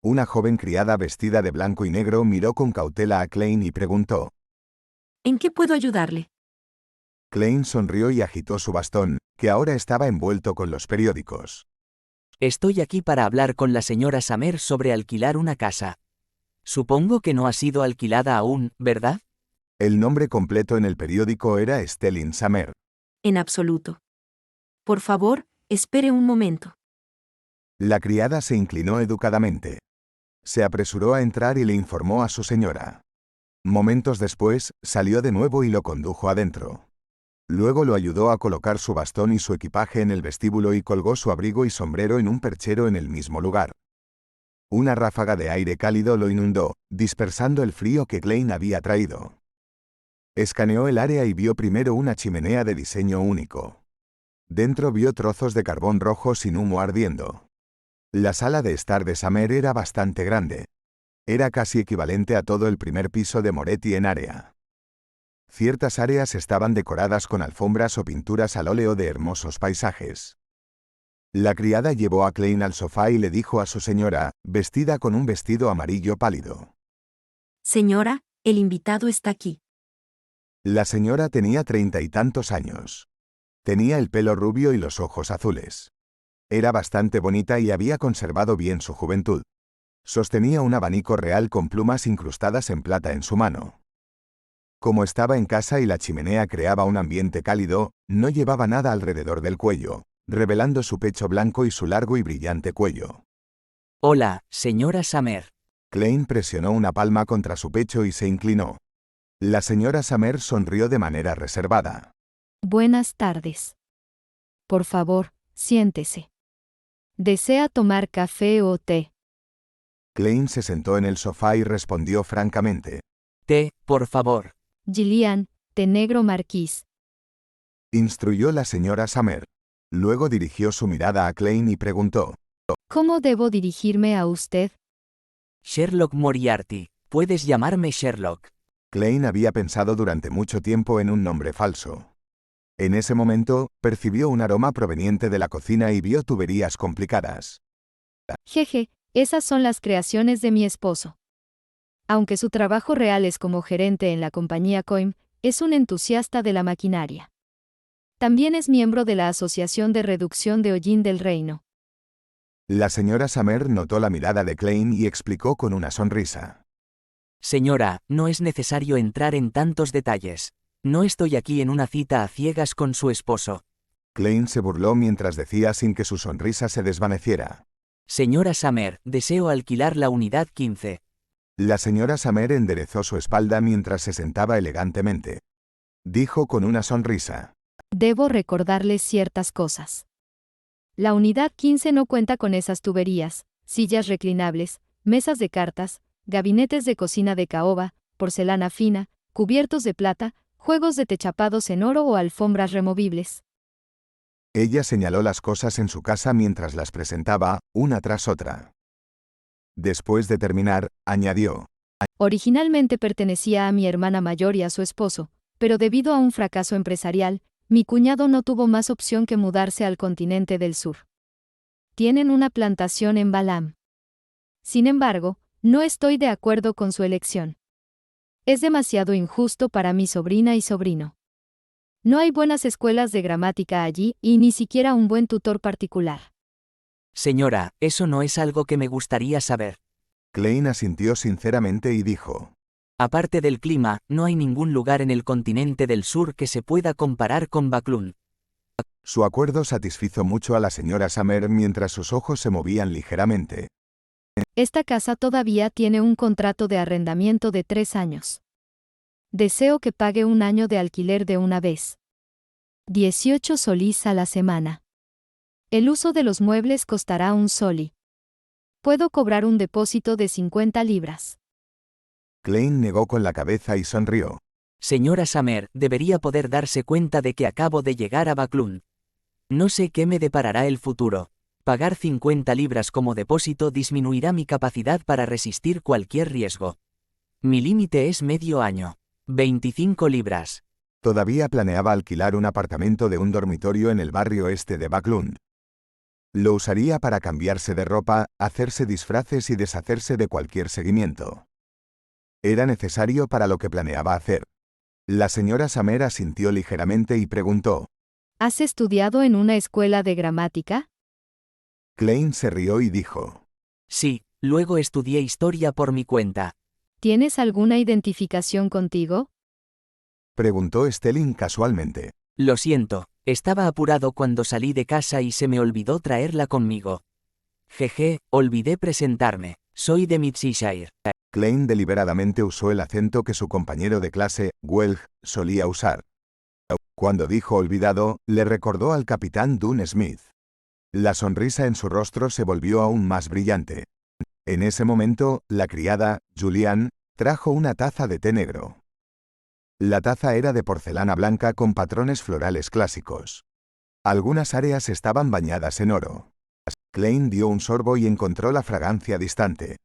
Una joven criada vestida de blanco y negro miró con cautela a Klein y preguntó. ¿En qué puedo ayudarle? Klein sonrió y agitó su bastón, que ahora estaba envuelto con los periódicos. Estoy aquí para hablar con la señora Samer sobre alquilar una casa. Supongo que no ha sido alquilada aún, ¿verdad? El nombre completo en el periódico era Stellin Samer. En absoluto. Por favor, espere un momento. La criada se inclinó educadamente. Se apresuró a entrar y le informó a su señora. Momentos después, salió de nuevo y lo condujo adentro. Luego lo ayudó a colocar su bastón y su equipaje en el vestíbulo y colgó su abrigo y sombrero en un perchero en el mismo lugar. Una ráfaga de aire cálido lo inundó, dispersando el frío que Klein había traído. Escaneó el área y vio primero una chimenea de diseño único. Dentro vio trozos de carbón rojo sin humo ardiendo. La sala de estar de Samer era bastante grande. Era casi equivalente a todo el primer piso de Moretti en área. Ciertas áreas estaban decoradas con alfombras o pinturas al óleo de hermosos paisajes. La criada llevó a Klein al sofá y le dijo a su señora, vestida con un vestido amarillo pálido. Señora, el invitado está aquí. La señora tenía 30 y tantos años. Tenía el pelo rubio y los ojos azules. Era bastante bonita y había conservado bien su juventud. Sostenía un abanico real con plumas incrustadas en plata en su mano. Como estaba en casa y la chimenea creaba un ambiente cálido, no llevaba nada alrededor del cuello, revelando su pecho blanco y su largo y brillante cuello. Hola, señora Samer. Klein presionó una palma contra su pecho y se inclinó. La señora Samer sonrió de manera reservada. Buenas tardes. Por favor, siéntese. ¿Desea tomar café o té? Klein se sentó en el sofá y respondió francamente. Té, por favor. Gillian, té negro marquís. Instruyó la señora Samer. Luego dirigió su mirada a Klein y preguntó. ¿Cómo debo dirigirme a usted? Sherlock Moriarty. Puedes llamarme Sherlock. Klein había pensado durante mucho tiempo en un nombre falso. En ese momento, percibió un aroma proveniente de la cocina y vio tuberías complicadas. Jeje, esas son las creaciones de mi esposo. Aunque su trabajo real es como gerente en la compañía Coim, es un entusiasta de la maquinaria. También es miembro de la Asociación de Reducción de Hollín del Reino. La señora Samer notó la mirada de Klein y explicó con una sonrisa. Señora, no es necesario entrar en tantos detalles. No estoy aquí en una cita a ciegas con su esposo. Klein se burló mientras decía sin que su sonrisa se desvaneciera. Señora Samer, deseo alquilar la unidad 15. La señora Samer enderezó su espalda mientras se sentaba elegantemente. Dijo con una sonrisa. Debo recordarles ciertas cosas. La unidad 15 no cuenta con esas tuberías, sillas reclinables, mesas de cartas, gabinetes de cocina de caoba, porcelana fina, cubiertos de plata, juegos de techapados en oro o alfombras removibles. Ella señaló las cosas en su casa mientras las presentaba, una tras otra. Después de terminar, añadió. Originalmente pertenecía a mi hermana mayor y a su esposo, pero debido a un fracaso empresarial, mi cuñado no tuvo más opción que mudarse al continente del sur. Tienen una plantación en Balam. Sin embargo, no estoy de acuerdo con su elección. Es demasiado injusto para mi sobrina y sobrino. No hay buenas escuelas de gramática allí y ni siquiera un buen tutor particular. Señora, eso no es algo que me gustaría saber. Klein asintió sinceramente y dijo: Aparte del clima, no hay ningún lugar en el continente del sur que se pueda comparar con Baclund. Su acuerdo satisfizo mucho a la señora Summer mientras sus ojos se movían ligeramente. Esta casa todavía tiene un contrato de arrendamiento de 3 años. Deseo que pague un año de alquiler de una vez. 18 solís a la semana. El uso de los muebles costará un solí. Puedo cobrar un depósito de 50 libras. Klein negó con la cabeza y sonrió. Señora Summer, debería poder darse cuenta de que acabo de llegar a Baclund. No sé qué me deparará el futuro. Pagar 50 libras como depósito disminuirá mi capacidad para resistir cualquier riesgo. Mi límite es medio año. 25 libras. Todavía planeaba alquilar un apartamento de un dormitorio en el barrio este de Baclund. Lo usaría para cambiarse de ropa, hacerse disfraces y deshacerse de cualquier seguimiento. Era necesario para lo que planeaba hacer. La señora Summer asintió ligeramente y preguntó: ¿Has estudiado en una escuela de gramática? Klein se rió y dijo: Sí, luego estudié historia por mi cuenta. ¿Tienes alguna identificación contigo? Preguntó Stelling casualmente. Lo siento, estaba apurado cuando salí de casa y se me olvidó traerla conmigo. Jeje, olvidé presentarme. Soy de Midshire. Klein deliberadamente usó el acento que su compañero de clase, Welch, solía usar. Cuando dijo olvidado, le recordó al capitán Dunn Smith. La sonrisa en su rostro se volvió aún más brillante. En ese momento, la criada, Julianne, trajo una taza de té negro. La taza era de porcelana blanca con patrones florales clásicos. Algunas áreas estaban bañadas en oro. Klein dio un sorbo y encontró la fragancia distante.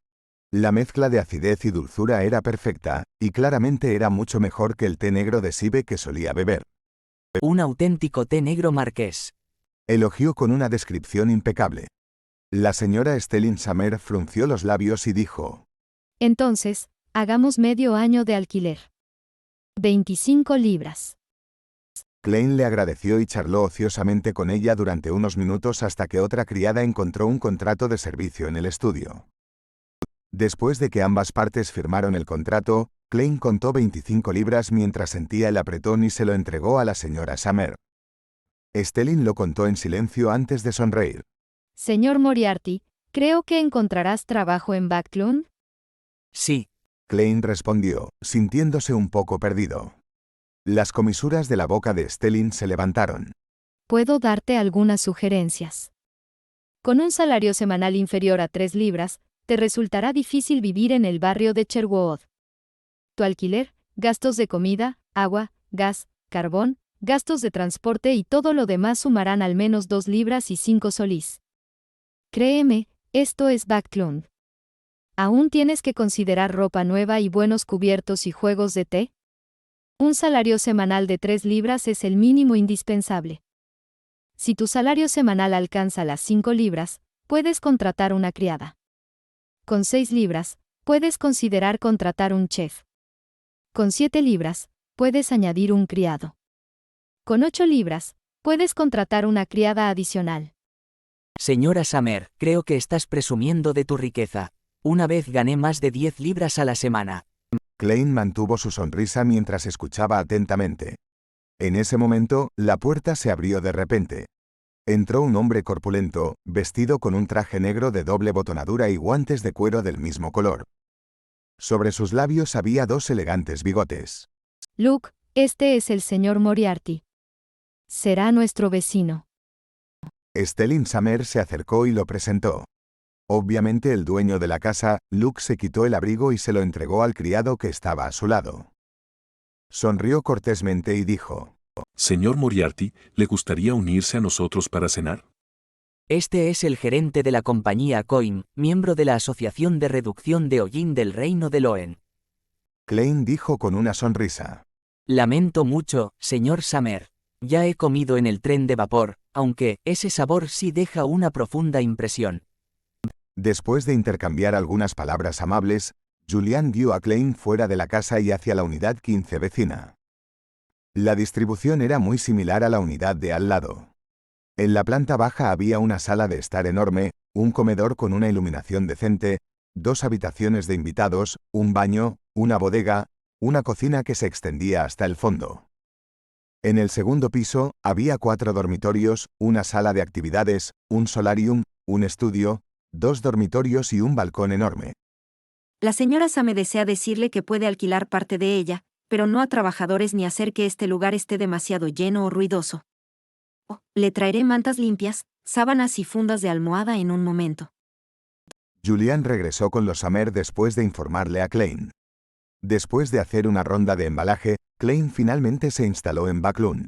La mezcla de acidez y dulzura era perfecta, y claramente era mucho mejor que el té negro de Sibe que solía beber. Un auténtico té negro marqués. Elogió con una descripción impecable. La señora Stelling Summer frunció los labios y dijo: Entonces, hagamos medio año de alquiler. 25 libras. Klein le agradeció y charló ociosamente con ella durante unos minutos hasta que otra criada encontró un contrato de servicio en el estudio. Después de que ambas partes firmaron el contrato, Klein contó 25 libras mientras sentía el apretón y se lo entregó a la señora Summer. Stelling lo contó en silencio antes de sonreír. Señor Moriarty, creo que encontrarás trabajo en Baclund. Sí. Klein respondió, sintiéndose un poco perdido. Las comisuras de la boca de Stelling se levantaron. Puedo darte algunas sugerencias. Con un salario semanal inferior a 3 libras, te resultará difícil vivir en el barrio de Sherwood. Tu alquiler, gastos de comida, agua, gas, carbón, gastos de transporte y todo lo demás sumarán al menos 2 libras y 5 solís. Créeme, esto es Baclund. ¿Aún tienes que considerar ropa nueva y buenos cubiertos y juegos de té? Un salario semanal de 3 libras es el mínimo indispensable. Si tu salario semanal alcanza las 5 libras, puedes contratar una criada. Con 6 libras, puedes considerar contratar un chef. Con 7 libras, puedes añadir un criado. Con 8 libras, puedes contratar una criada adicional. Señora Summer, creo que estás presumiendo de tu riqueza. Una vez gané más de 10 libras a la semana. Klein mantuvo su sonrisa mientras escuchaba atentamente. En ese momento, la puerta se abrió de repente. Entró un hombre corpulento, vestido con un traje negro de doble botonadura y guantes de cuero del mismo color. Sobre sus labios había 2 elegantes bigotes. Luke, este es el señor Moriarty. Será nuestro vecino. Stelling Summer se acercó y lo presentó. Obviamente el dueño de la casa, Luke, se quitó el abrigo y se lo entregó al criado que estaba a su lado. Sonrió cortésmente y dijo: Señor Moriarty, ¿le gustaría unirse a nosotros para cenar? Este es el gerente de la compañía Coim, miembro de la Asociación de Reducción de Hollín del Reino de Loen. Klein dijo con una sonrisa. Lamento mucho, señor Summer. Ya he comido en el tren de vapor, aunque ese sabor sí deja una profunda impresión. Después de intercambiar algunas palabras amables, Julian guió a Klein fuera de la casa y hacia la unidad 15 vecina. La distribución era muy similar a la unidad de al lado. En la planta baja había una sala de estar enorme, un comedor con una iluminación decente, 2 habitaciones de invitados, un baño, una bodega, una cocina que se extendía hasta el fondo. En el segundo piso había 4 dormitorios, una sala de actividades, un solarium, un estudio, 2 dormitorios y un balcón enorme. La señora Same desea decirle que puede alquilar parte de ella, pero no a trabajadores ni hacer que este lugar esté demasiado lleno o ruidoso. Le traeré mantas limpias, sábanas y fundas de almohada en un momento. Julian regresó con los Samer después de informarle a Klein. Después de hacer una ronda de embalaje, Klein finalmente se instaló en Backlund.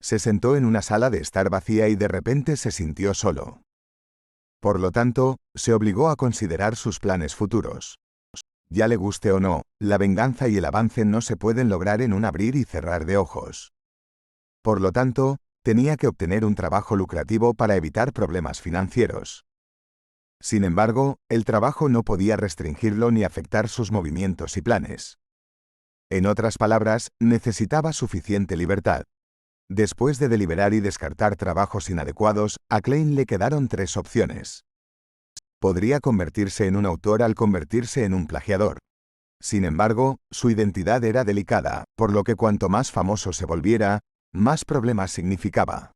Se sentó en una sala de estar vacía y de repente se sintió solo. Por lo tanto, se obligó a considerar sus planes futuros. Ya le guste o no, la venganza y el avance no se pueden lograr en un abrir y cerrar de ojos. Por lo tanto, tenía que obtener un trabajo lucrativo para evitar problemas financieros. Sin embargo, el trabajo no podía restringirlo ni afectar sus movimientos y planes. En otras palabras, necesitaba suficiente libertad. Después de deliberar y descartar trabajos inadecuados, a Klein le quedaron 3 opciones. Podría convertirse en un autor al convertirse en un plagiador. Sin embargo, su identidad era delicada, por lo que cuanto más famoso se volviera, más problemas significaba.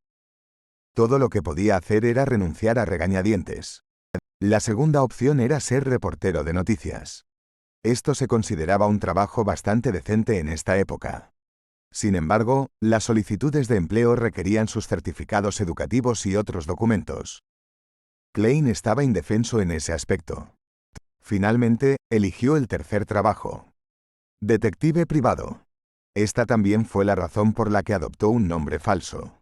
Todo lo que podía hacer era renunciar a regañadientes. La segunda opción era ser reportero de noticias. Esto se consideraba un trabajo bastante decente en esta época. Sin embargo, las solicitudes de empleo requerían sus certificados educativos y otros documentos. Klein estaba indefenso en ese aspecto. Finalmente, eligió el tercer trabajo. Detective privado. Esta también fue la razón por la que adoptó un nombre falso.